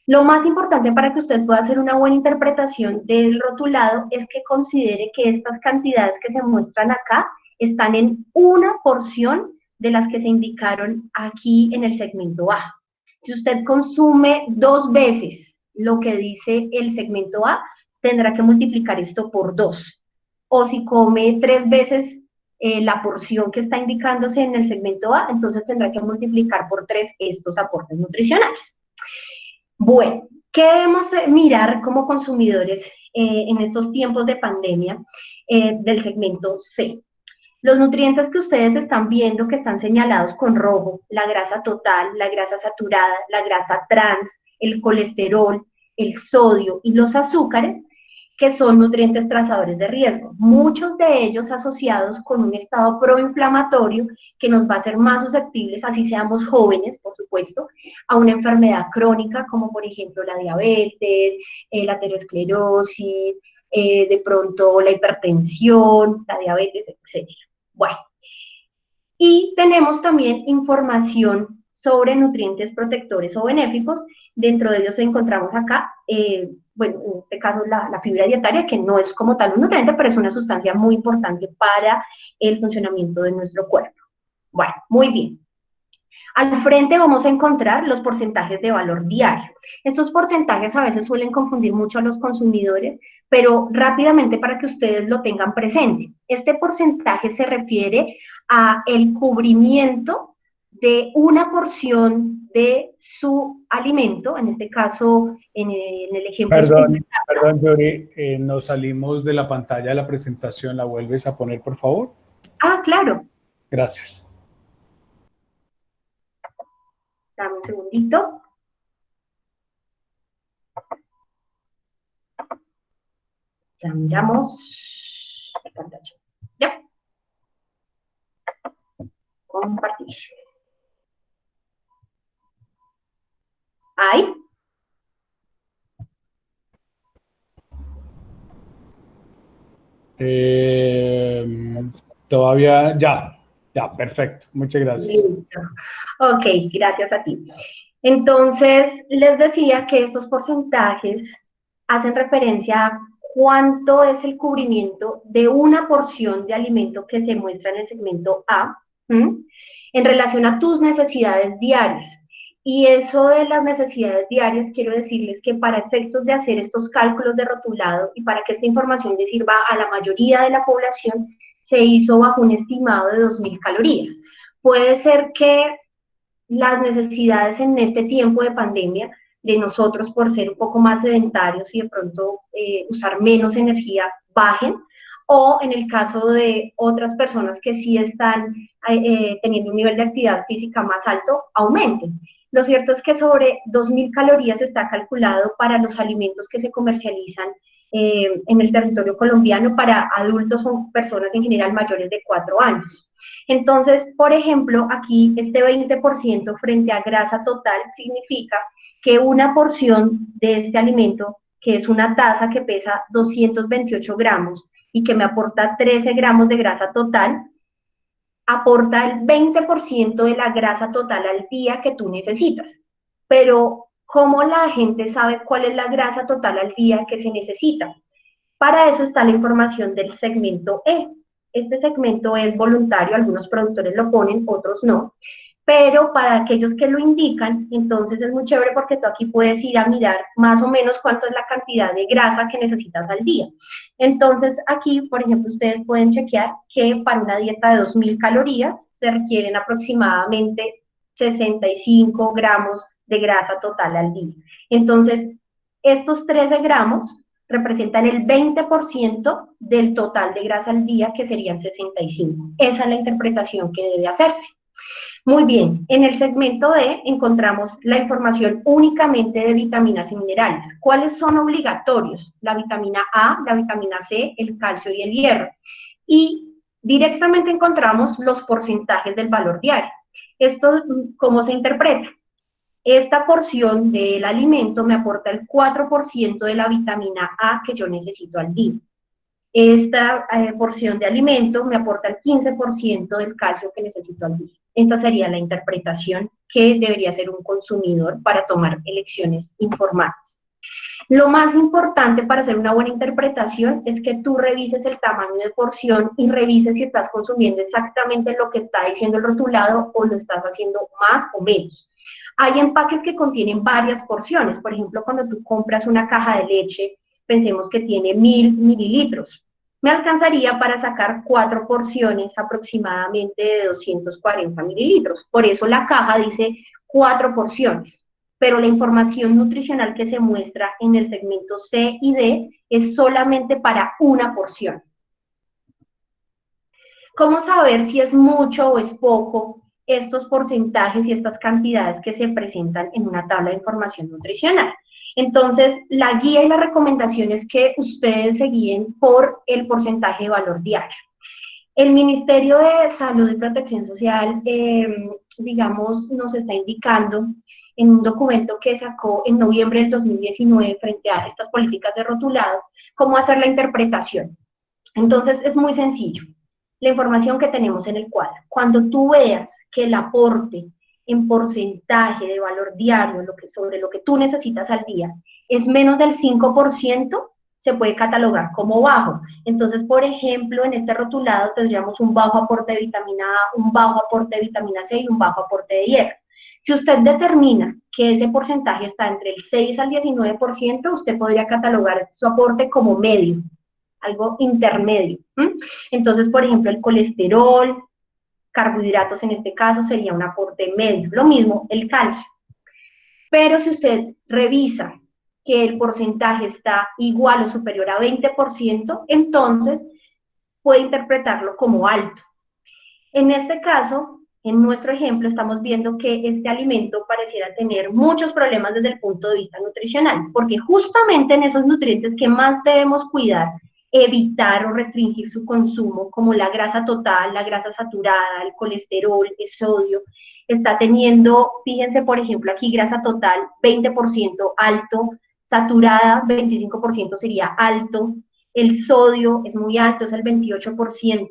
Lo más importante para que usted pueda hacer una buena interpretación del rotulado es que considere que estas cantidades que se muestran acá están en una porción de las que se indicaron aquí en el segmento A. Si usted consume 2 veces lo que dice el segmento A, tendrá que multiplicar esto por 2. O si come 3 veces la porción que está indicándose en el segmento A, entonces tendrá que multiplicar por 3 estos aportes nutricionales. Bueno, ¿qué debemos mirar como consumidores en estos tiempos de pandemia del segmento C? Los nutrientes que ustedes están viendo que están señalados con rojo, la grasa total, la grasa saturada, la grasa trans, el colesterol, el sodio y los azúcares, que son nutrientes trazadores de riesgo, muchos de ellos asociados con un estado proinflamatorio que nos va a hacer más susceptibles, así seamos jóvenes, por supuesto, a una enfermedad crónica como por ejemplo la diabetes, la aterosclerosis, de pronto la hipertensión, la diabetes, etc. Bueno, y tenemos también información sobre nutrientes protectores o benéficos. Dentro de ellos encontramos acá, bueno, en este caso la fibra dietaria, que no es como tal un nutriente, pero es una sustancia muy importante para el funcionamiento de nuestro cuerpo. Bueno, muy bien. Al frente vamos a encontrar los porcentajes de valor diario. Estos porcentajes a veces suelen confundir mucho a los consumidores, pero rápidamente para que ustedes lo tengan presente. Este porcentaje se refiere a el cubrimiento de una porción de su alimento, en este caso, en el ejemplo... Perdón, Yuri, nos salimos de la pantalla de la presentación, ¿la vuelves a poner, por favor? Ah, claro. Gracias. Dame un segundito. Ya miramos la pantalla. Ya. Compartir. Ahí. Todavía, ya, perfecto. Muchas gracias. Listo. Ok, gracias a ti. Entonces, les decía que estos porcentajes hacen referencia a cuánto es el cubrimiento de una porción de alimento que se muestra en el segmento A, en relación a tus necesidades diarias. Y eso de las necesidades diarias, quiero decirles que para efectos de hacer estos cálculos de rotulado y para que esta información le sirva a la mayoría de la población, se hizo bajo un estimado de 2.000 calorías. Puede ser que las necesidades en este tiempo de pandemia de nosotros por ser un poco más sedentarios y de pronto usar menos energía bajen, o en el caso de otras personas que sí están teniendo un nivel de actividad física más alto, aumenten. Lo cierto es que sobre 2.000 calorías está calculado para los alimentos que se comercializan en el territorio colombiano para adultos o personas en general mayores de 4 años. Entonces, por ejemplo, aquí este 20% frente a grasa total significa que una porción de este alimento, que es una taza que pesa 228 gramos y que me aporta 13 gramos de grasa total, aporta el 20% de la grasa total al día que tú necesitas. Pero, ¿cómo la gente sabe cuál es la grasa total al día que se necesita? Para eso está la información del segmento E. Este segmento es voluntario, algunos productores lo ponen, otros no, pero para aquellos que lo indican, entonces es muy chévere porque tú aquí puedes ir a mirar más o menos cuánto es la cantidad de grasa que necesitas al día. Entonces aquí, por ejemplo, ustedes pueden chequear que para una dieta de 2.000 calorías se requieren aproximadamente 65 gramos de grasa total al día. Entonces, estos 13 gramos representan el 20% del total de grasa al día, que serían 65. Esa es la interpretación que debe hacerse. Muy bien, en el segmento D encontramos la información únicamente de vitaminas y minerales. ¿Cuáles son obligatorios? La vitamina A, la vitamina C, el calcio y el hierro. Y directamente encontramos los porcentajes del valor diario. ¿Esto cómo se interpreta? Esta porción del alimento me aporta el 4% de la vitamina A que yo necesito al día. Esta porción de alimento me aporta el 15% del calcio que necesito al día. Esta sería la interpretación que debería hacer un consumidor para tomar elecciones informadas. Lo más importante para hacer una buena interpretación es que tú revises el tamaño de porción y revises si estás consumiendo exactamente lo que está diciendo el rotulado o lo estás haciendo más o menos. Hay empaques que contienen varias porciones. Por ejemplo, cuando tú compras una caja de leche, pensemos que tiene 1000 mililitros. Me alcanzaría para sacar 4 porciones aproximadamente de 240 mililitros. Por eso la caja dice 4 porciones. Pero la información nutricional que se muestra en el segmento C y D es solamente para una porción. ¿Cómo saber si es mucho o es poco estos porcentajes y estas cantidades que se presentan en una tabla de información nutricional? Entonces, la guía y la recomendación es que ustedes se guíen por el porcentaje de valor diario. El Ministerio de Salud y Protección Social, digamos, nos está indicando en un documento que sacó en noviembre del 2019 frente a estas políticas de rotulado, cómo hacer la interpretación. Entonces, es muy sencillo. La información que tenemos en el cuadro. Cuando tú veas que el aporte en porcentaje de valor diario sobre lo que tú necesitas al día es menos del 5%, se puede catalogar como bajo. Entonces, por ejemplo, en este rotulado tendríamos un bajo aporte de vitamina A, un bajo aporte de vitamina C y un bajo aporte de hierro. Si usted determina que ese porcentaje está entre el 6 al 19%, usted podría catalogar su aporte como medio, algo intermedio. Entonces, por ejemplo, el colesterol, carbohidratos en este caso sería un aporte medio. Lo mismo el calcio. Pero si usted revisa que el porcentaje está igual o superior a 20%, entonces puede interpretarlo como alto. En este caso, en nuestro ejemplo, estamos viendo que este alimento pareciera tener muchos problemas desde el punto de vista nutricional, porque justamente en esos nutrientes que más debemos cuidar, evitar o restringir su consumo, como la grasa total, la grasa saturada, el colesterol, el sodio, está teniendo, fíjense por ejemplo aquí, grasa total 20% alto, saturada 25% sería alto, el sodio es muy alto, es el 28%,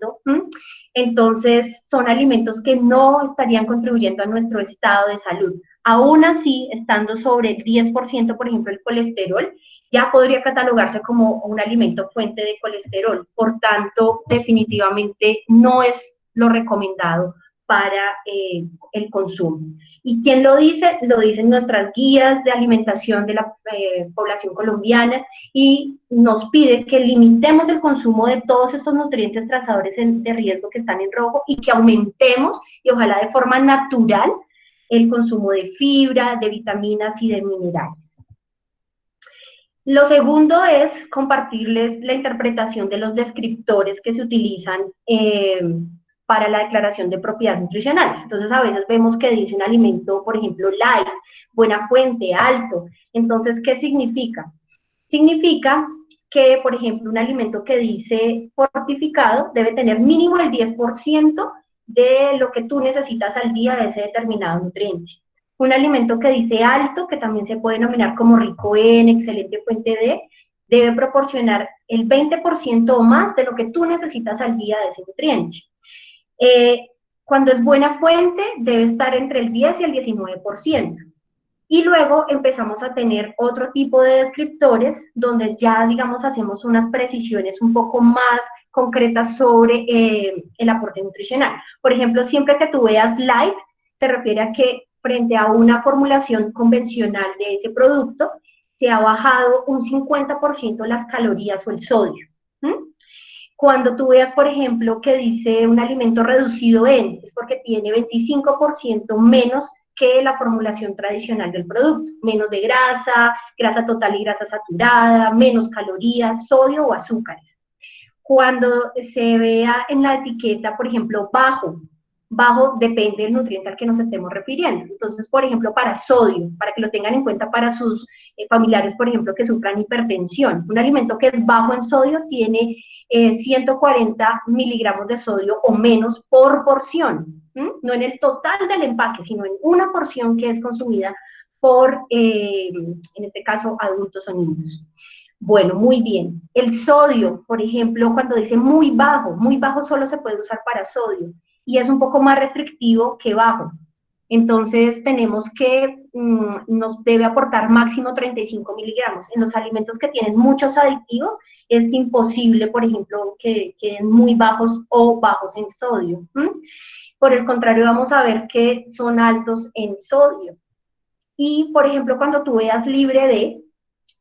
entonces son alimentos que no estarían contribuyendo a nuestro estado de salud. Aún así, estando sobre el 10%, por ejemplo, el colesterol, ya podría catalogarse como un alimento fuente de colesterol. Por tanto, definitivamente no es lo recomendado para el consumo. ¿Y quién lo dice? Lo dicen nuestras guías de alimentación de la población colombiana y nos pide que limitemos el consumo de todos estos nutrientes trazadores de riesgo que están en rojo y que aumentemos, y ojalá de forma natural, el consumo de fibra, de vitaminas y de minerales. Lo segundo es compartirles la interpretación de los descriptores que se utilizan para la declaración de propiedades nutricionales. Entonces, a veces vemos que dice un alimento, por ejemplo, light, buena fuente, alto. Entonces, ¿qué significa? Significa que, por ejemplo, un alimento que dice fortificado debe tener mínimo el 10% de lo que tú necesitas al día de ese determinado nutriente. Un alimento que dice alto, que también se puede denominar como rico en, excelente fuente de, debe proporcionar el 20% o más de lo que tú necesitas al día de ese nutriente. Cuando es buena fuente, debe estar entre el 10 y el 19%. Y luego empezamos a tener otro tipo de descriptores donde ya, digamos, hacemos unas precisiones un poco más concretas sobre el aporte nutricional. Por ejemplo, siempre que tú veas light, se refiere a que frente a una formulación convencional de ese producto, se ha bajado un 50% las calorías o el sodio. Cuando tú veas, por ejemplo, que dice un alimento reducido en, es porque tiene 25% menos que la formulación tradicional del producto. Menos de grasa, grasa total y grasa saturada, menos calorías, sodio o azúcares. Cuando se vea en la etiqueta, por ejemplo, bajo, bajo depende del nutriente al que nos estemos refiriendo. Entonces, por ejemplo, para sodio, para que lo tengan en cuenta para sus familiares, por ejemplo, que sufran hipertensión. Un alimento que es bajo en sodio tiene 140 miligramos de sodio o menos por porción. No en el total del empaque, sino en una porción que es consumida por, en este caso, adultos o niños. Bueno, muy bien. El sodio, por ejemplo, cuando dice muy bajo solo se puede usar para sodio y es un poco más restrictivo que bajo. Entonces tenemos que nos debe aportar máximo 35 miligramos. En los alimentos que tienen muchos aditivos es imposible, por ejemplo, que queden muy bajos o bajos en sodio. Por el contrario, vamos a ver que son altos en sodio. Y, por ejemplo, cuando tú veas libre de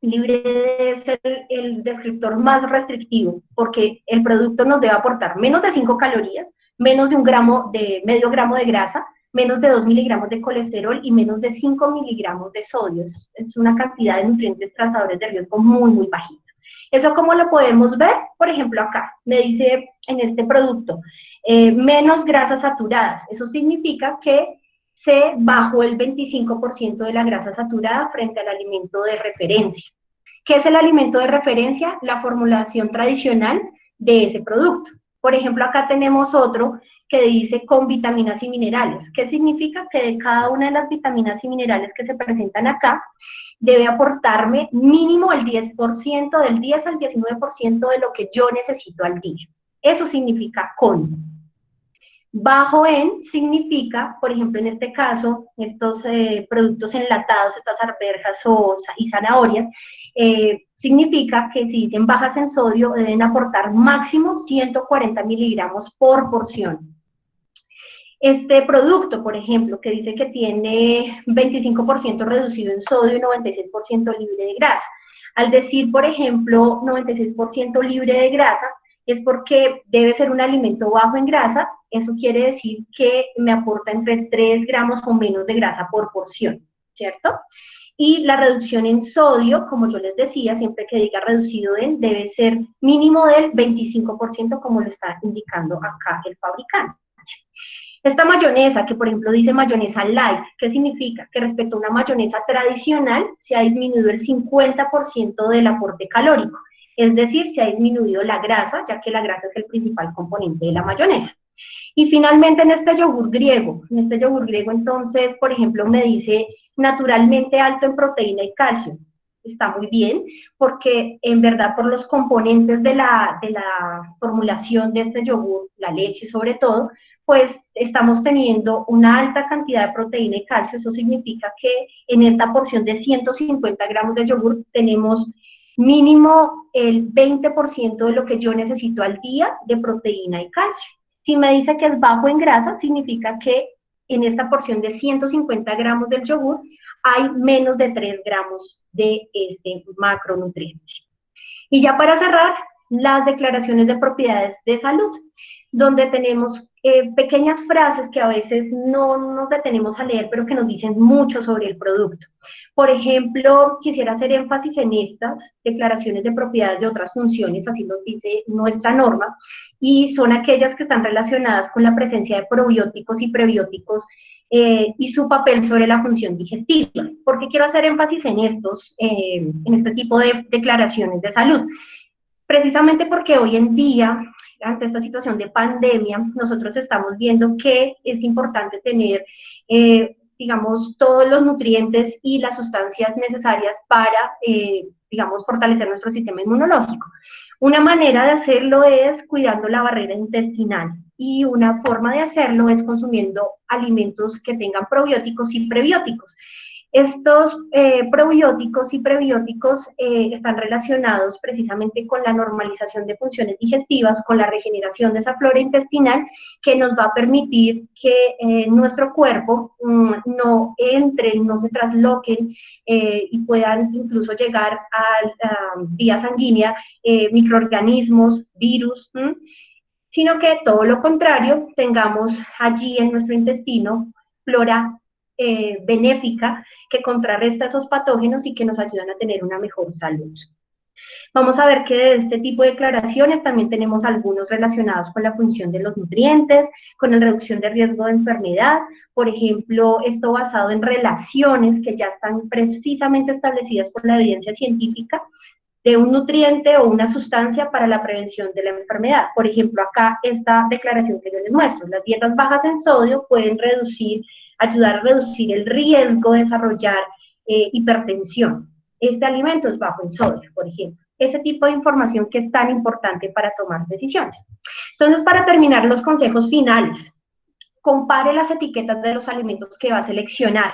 es el descriptor más restrictivo, porque el producto nos debe aportar menos de 5 calorías, menos de medio gramo de grasa, menos de 2 miligramos de colesterol y menos de 5 miligramos de sodio. Es una cantidad de nutrientes trazadores de riesgo muy, muy bajito. ¿Eso cómo lo podemos ver? Por ejemplo, acá me dice en este producto, menos grasas saturadas. Eso significa que se bajó el 25% de la grasa saturada frente al alimento de referencia. ¿Qué es el alimento de referencia? La formulación tradicional de ese producto. Por ejemplo, acá tenemos otro que dice con vitaminas y minerales. ¿Qué significa? Que de cada una de las vitaminas y minerales que se presentan acá, debe aportarme mínimo el 10%, del 10 al 19% de lo que yo necesito al día. Eso significa con. Bajo en significa, por ejemplo, en este caso, estos productos enlatados, estas arvejas y zanahorias, significa que si dicen bajas en sodio, deben aportar máximo 140 miligramos por porción. Este producto, por ejemplo, que dice que tiene 25% reducido en sodio y 96% libre de grasa. Al decir, por ejemplo, 96% libre de grasa, es porque debe ser un alimento bajo en grasa. Eso quiere decir que me aporta entre 3 gramos o menos de grasa por porción, ¿cierto? Y la reducción en sodio, como yo les decía, siempre que diga reducido en, debe ser mínimo del 25%, como lo está indicando acá el fabricante. Esta mayonesa, que por ejemplo dice mayonesa light, ¿qué significa? Que respecto a una mayonesa tradicional se ha disminuido el 50% del aporte calórico. Es decir, se ha disminuido la grasa, ya que la grasa es el principal componente de la mayonesa. Y finalmente en este yogur griego entonces, por ejemplo, me dice naturalmente alto en proteína y calcio. Está muy bien, porque en verdad por los componentes de la formulación de este yogur, la leche sobre todo, pues estamos teniendo una alta cantidad de proteína y calcio. Eso significa que en esta porción de 150 gramos de yogur tenemos mínimo el 20% de lo que yo necesito al día de proteína y calcio. Si me dice que es bajo en grasa, significa que en esta porción de 150 gramos del yogur hay menos de 3 gramos de este macronutriente. Y ya para cerrar, las declaraciones de propiedades de salud, donde tenemos pequeñas frases que a veces no nos detenemos a leer, pero que nos dicen mucho sobre el producto. Por ejemplo, quisiera hacer énfasis en estas declaraciones de propiedades de otras funciones, así lo dice nuestra norma, y son aquellas que están relacionadas con la presencia de probióticos y prebióticos y su papel sobre la función digestiva. ¿Por qué quiero hacer énfasis en este tipo de declaraciones de salud? Precisamente porque hoy en día, ante esta situación de pandemia, nosotros estamos viendo que es importante tener, digamos, todos los nutrientes y las sustancias necesarias para, digamos, fortalecer nuestro sistema inmunológico. Una manera de hacerlo es cuidando la barrera intestinal y una forma de hacerlo es consumiendo alimentos que tengan probióticos y prebióticos. Estos probióticos y prebióticos están relacionados precisamente con la normalización de funciones digestivas, con la regeneración de esa flora intestinal que nos va a permitir que nuestro cuerpo no entren, no se trasloquen y puedan incluso llegar a vía sanguínea microorganismos, virus, sino que todo lo contrario, tengamos allí en nuestro intestino flora benéfica que contrarresta esos patógenos y que nos ayudan a tener una mejor salud. Vamos a ver que de este tipo de declaraciones también tenemos algunos relacionados con la función de los nutrientes, con la reducción de riesgo de enfermedad, por ejemplo, esto basado en relaciones que ya están precisamente establecidas por la evidencia científica de un nutriente o una sustancia para la prevención de la enfermedad. Por ejemplo, acá esta declaración que yo les muestro, las dietas bajas en sodio pueden ayudar a reducir el riesgo de desarrollar hipertensión. Este alimento es bajo en sodio, por ejemplo. Ese tipo de información que es tan importante para tomar decisiones. Entonces, para terminar, los consejos finales. Compare las etiquetas de los alimentos que va a seleccionar.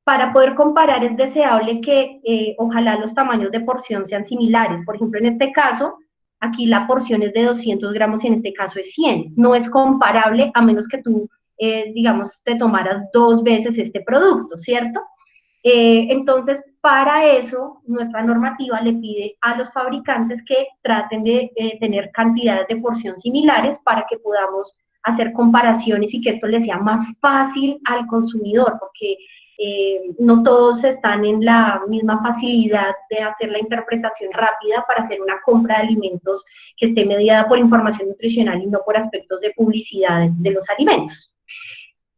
Para poder comparar es deseable que ojalá los tamaños de porción sean similares. Por ejemplo, en este caso, aquí la porción es de 200 gramos y en este caso es 100. No es comparable a menos que tú, digamos, te tomaras 2 veces este producto, ¿cierto? Entonces, para eso, nuestra normativa le pide a los fabricantes que traten de tener cantidades de porción similares para que podamos hacer comparaciones y que esto le sea más fácil al consumidor, porque no todos están en la misma facilidad de hacer la interpretación rápida para hacer una compra de alimentos que esté mediada por información nutricional y no por aspectos de publicidad de los alimentos.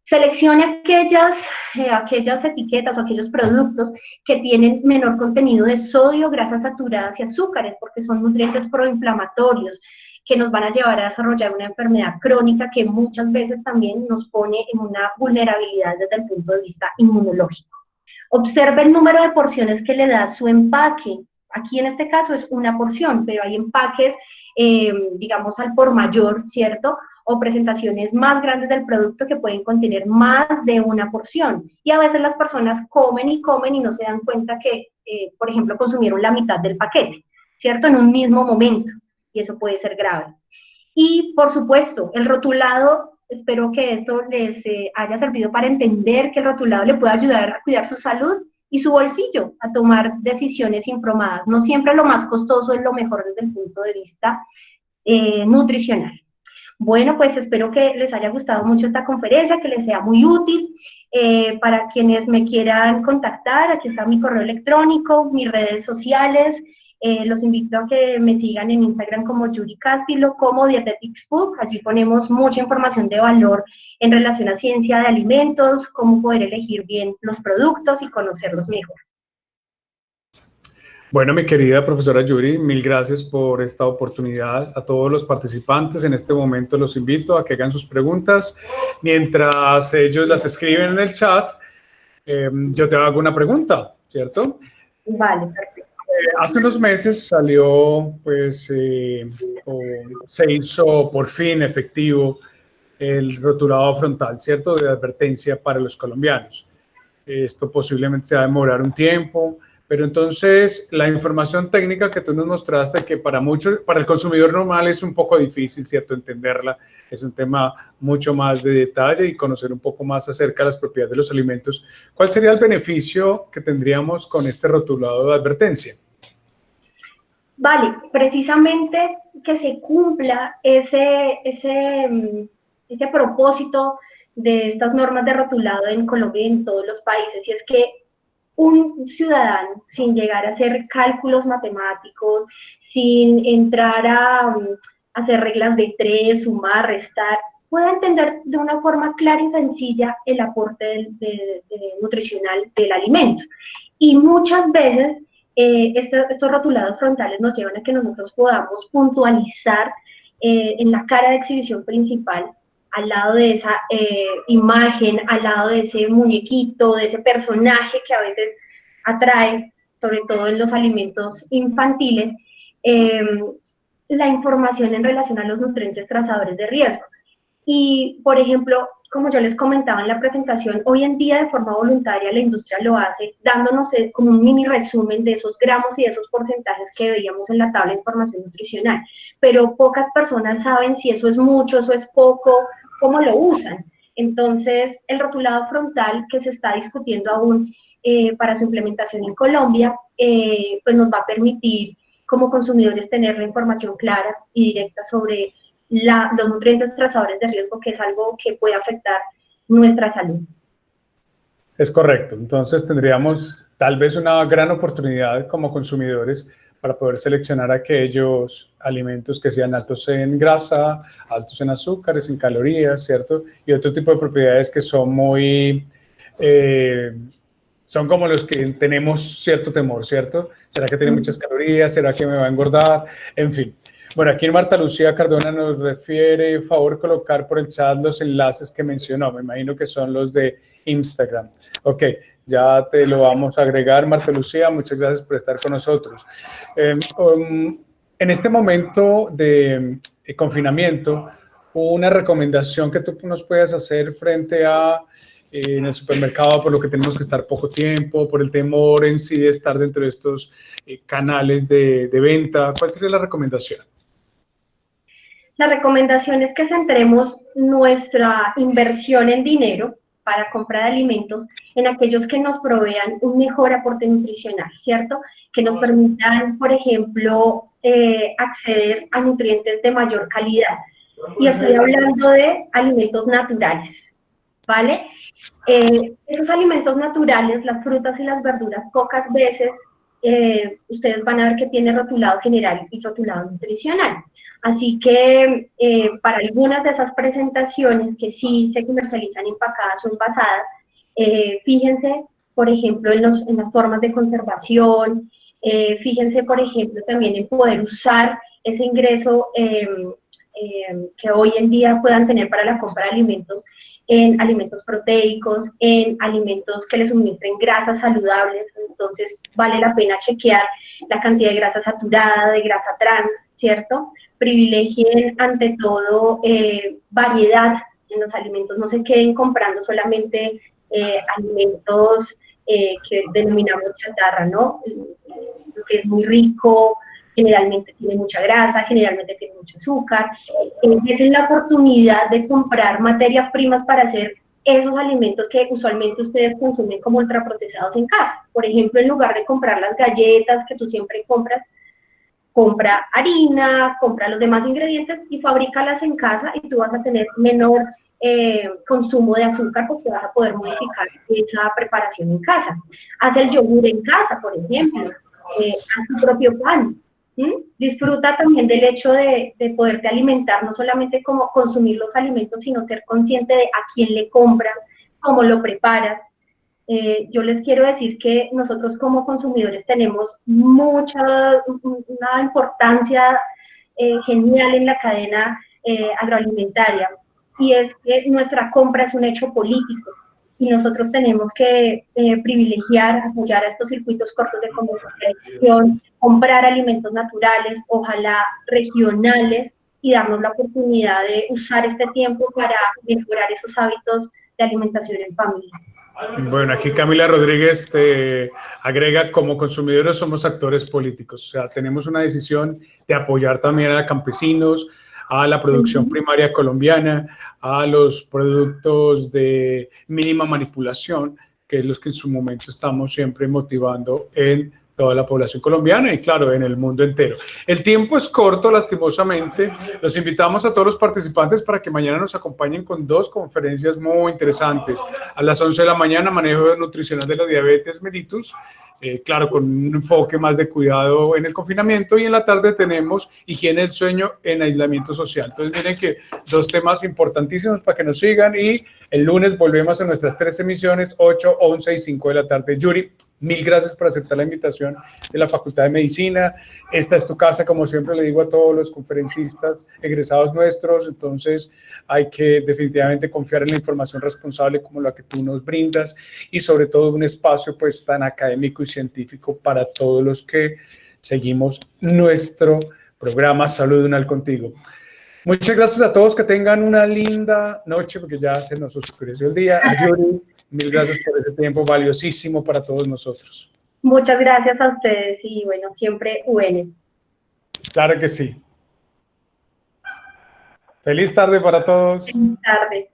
Seleccione aquellas etiquetas o aquellos productos que tienen menor contenido de sodio, grasas saturadas y azúcares, porque son nutrientes proinflamatorios que nos van a llevar a desarrollar una enfermedad crónica que muchas veces también nos pone en una vulnerabilidad desde el punto de vista inmunológico. Observe el número de porciones que le da su empaque. Aquí en este caso es una porción, pero hay empaques, digamos, al por mayor, ¿cierto?, o presentaciones más grandes del producto que pueden contener más de una porción. Y a veces las personas comen y comen y no se dan cuenta que, por ejemplo, consumieron la mitad del paquete, ¿cierto?, en un mismo momento, y eso puede ser grave. Y, por supuesto, el rotulado, espero que esto les haya servido para entender que el rotulado le puede ayudar a cuidar su salud y su bolsillo, a tomar decisiones informadas. No siempre lo más costoso es lo mejor desde el punto de vista nutricional. Bueno, pues espero que les haya gustado mucho esta conferencia, que les sea muy útil. Para quienes me quieran contactar, aquí está mi correo electrónico, mis redes sociales. Los invito a que me sigan en Instagram como Yuri Castillo, como Dietetics Food. Allí ponemos mucha información de valor en relación a ciencia de alimentos, cómo poder elegir bien los productos y conocerlos mejor. Bueno, mi querida profesora Yuri, mil gracias por esta oportunidad. A todos los participantes en este momento los invito a que hagan sus preguntas. Mientras ellos las escriben en el chat, yo te hago una pregunta, ¿cierto? Vale, perfecto. Hace unos meses salió, pues, o se hizo por fin efectivo el rotulado frontal, ¿cierto?, de advertencia para los colombianos. Esto posiblemente se va a demorar un tiempo, pero entonces la información técnica que tú nos mostraste, que para el consumidor normal es un poco difícil, ¿cierto?, entenderla, es un tema mucho más de detalle y conocer un poco más acerca de las propiedades de los alimentos. ¿Cuál sería el beneficio que tendríamos con este rotulado de advertencia? Vale, precisamente que se cumpla ese propósito de estas normas de rotulado en Colombia y en todos los países, y es que un ciudadano, sin llegar a hacer cálculos matemáticos, sin entrar a hacer reglas de 3, sumar, restar, pueda entender de una forma clara y sencilla el aporte nutricional del alimento. Y muchas veces estos rotulados frontales nos llevan a que nosotros podamos puntualizar en la cara de exhibición principal, al lado de esa imagen, al lado de ese muñequito, de ese personaje que a veces atrae, sobre todo en los alimentos infantiles, la información en relación a los nutrientes trazadores de riesgo. Y, por ejemplo, como yo les comentaba en la presentación, hoy en día de forma voluntaria la industria lo hace, dándonos como un mini resumen de esos gramos y de esos porcentajes que veíamos en la tabla de información nutricional. Pero pocas personas saben si eso es mucho, eso es poco, cómo lo usan. Entonces, el rotulado frontal que se está discutiendo aún para su implementación en Colombia, pues nos va a permitir como consumidores tener la información clara y directa sobre los nutrientes trazadores de riesgo, que es algo que puede afectar nuestra salud. Es correcto. Entonces tendríamos tal vez una gran oportunidad como consumidores para poder seleccionar aquellos alimentos que sean altos en grasa, altos en azúcares, en calorías, ¿cierto? Y otro tipo de propiedades que son muy, son como los que tenemos cierto temor, ¿cierto? ¿Será que tiene muchas calorías? ¿Será que me va a engordar? En fin. Bueno, aquí Marta Lucía Cardona nos refiere, favor colocar por el chat los enlaces que mencionó, me imagino que son los de Instagram. Ok, ya te lo vamos a agregar, Marta Lucía, muchas gracias por estar con nosotros. En este momento de confinamiento, una recomendación que tú nos puedas hacer frente a en el supermercado, por lo que tenemos que estar poco tiempo, por el temor en sí de estar dentro de estos canales de venta, ¿cuál sería la recomendación? La recomendación es que centremos nuestra inversión en dinero para compra de alimentos en aquellos que nos provean un mejor aporte nutricional, ¿cierto? Que nos permitan, por ejemplo, acceder a nutrientes de mayor calidad. Y estoy hablando de alimentos naturales, ¿vale? Esos alimentos naturales, las frutas y las verduras, pocas veces ustedes van a ver que tiene rotulado general y rotulado nutricional. Así que para algunas de esas presentaciones que sí se comercializan empacadas o envasadas, fíjense, por ejemplo, en las formas de conservación, fíjense, por ejemplo, también en poder usar ese ingreso que hoy en día puedan tener para la compra de alimentos en alimentos proteicos, en alimentos que les suministren grasas saludables. Entonces vale la pena chequear la cantidad de grasa saturada, de grasa trans, ¿cierto? Privilegien ante todo variedad en los alimentos, no se queden comprando solamente alimentos que denominamos chatarra, ¿no? Lo que es muy rico, generalmente tiene mucha grasa, generalmente tiene mucho azúcar. Es la oportunidad de comprar materias primas para hacer esos alimentos que usualmente ustedes consumen como ultraprocesados en casa. Por ejemplo, en lugar de comprar las galletas que tú siempre compras, compra harina, compra los demás ingredientes y fabrícalas en casa y tú vas a tener menor consumo de azúcar porque vas a poder modificar esa preparación en casa. Haz el yogur en casa, por ejemplo, haz tu propio pan. Disfruta también del hecho de poderte alimentar, no solamente como consumir los alimentos, sino ser consciente de a quién le compras, cómo lo preparas. Yo les quiero decir que nosotros como consumidores tenemos una importancia genial en la cadena agroalimentaria, y es que nuestra compra es un hecho político y nosotros tenemos que privilegiar, apoyar a estos circuitos cortos de comercialización, comprar alimentos naturales, ojalá regionales, y darnos la oportunidad de usar este tiempo para mejorar esos hábitos de alimentación en familia. Bueno, aquí Camila Rodríguez te agrega, como consumidores somos actores políticos, o sea, tenemos una decisión de apoyar también a campesinos, a la producción primaria colombiana, a los productos de mínima manipulación, que es los que en su momento estamos siempre motivando en toda la población colombiana y, claro, en el mundo entero. El tiempo es corto, lastimosamente. Los invitamos a todos los participantes para que mañana nos acompañen con dos conferencias muy interesantes. A las 11 de la mañana, manejo nutricional de la diabetes mellitus, claro, con un enfoque más de cuidado en el confinamiento, y en la tarde tenemos higiene del sueño en aislamiento social. Entonces, miren que dos temas importantísimos para que nos sigan, y el lunes volvemos a nuestras 3 emisiones, 8, 11 y 5 de la tarde. Yuri, mil gracias por aceptar la invitación de la Facultad de Medicina. Esta es tu casa, como siempre le digo a todos los conferencistas egresados nuestros, entonces hay que definitivamente confiar en la información responsable como la que tú nos brindas, y sobre todo un espacio pues tan académico y científico para todos los que seguimos nuestro programa Saludunal Contigo. Muchas gracias a todos, que tengan una linda noche, porque ya se nos oscureció el día. A Yuri, mil gracias por ese tiempo valiosísimo para todos nosotros. Muchas gracias a ustedes y bueno, siempre UN. Claro que sí. Feliz tarde para todos. Feliz tarde.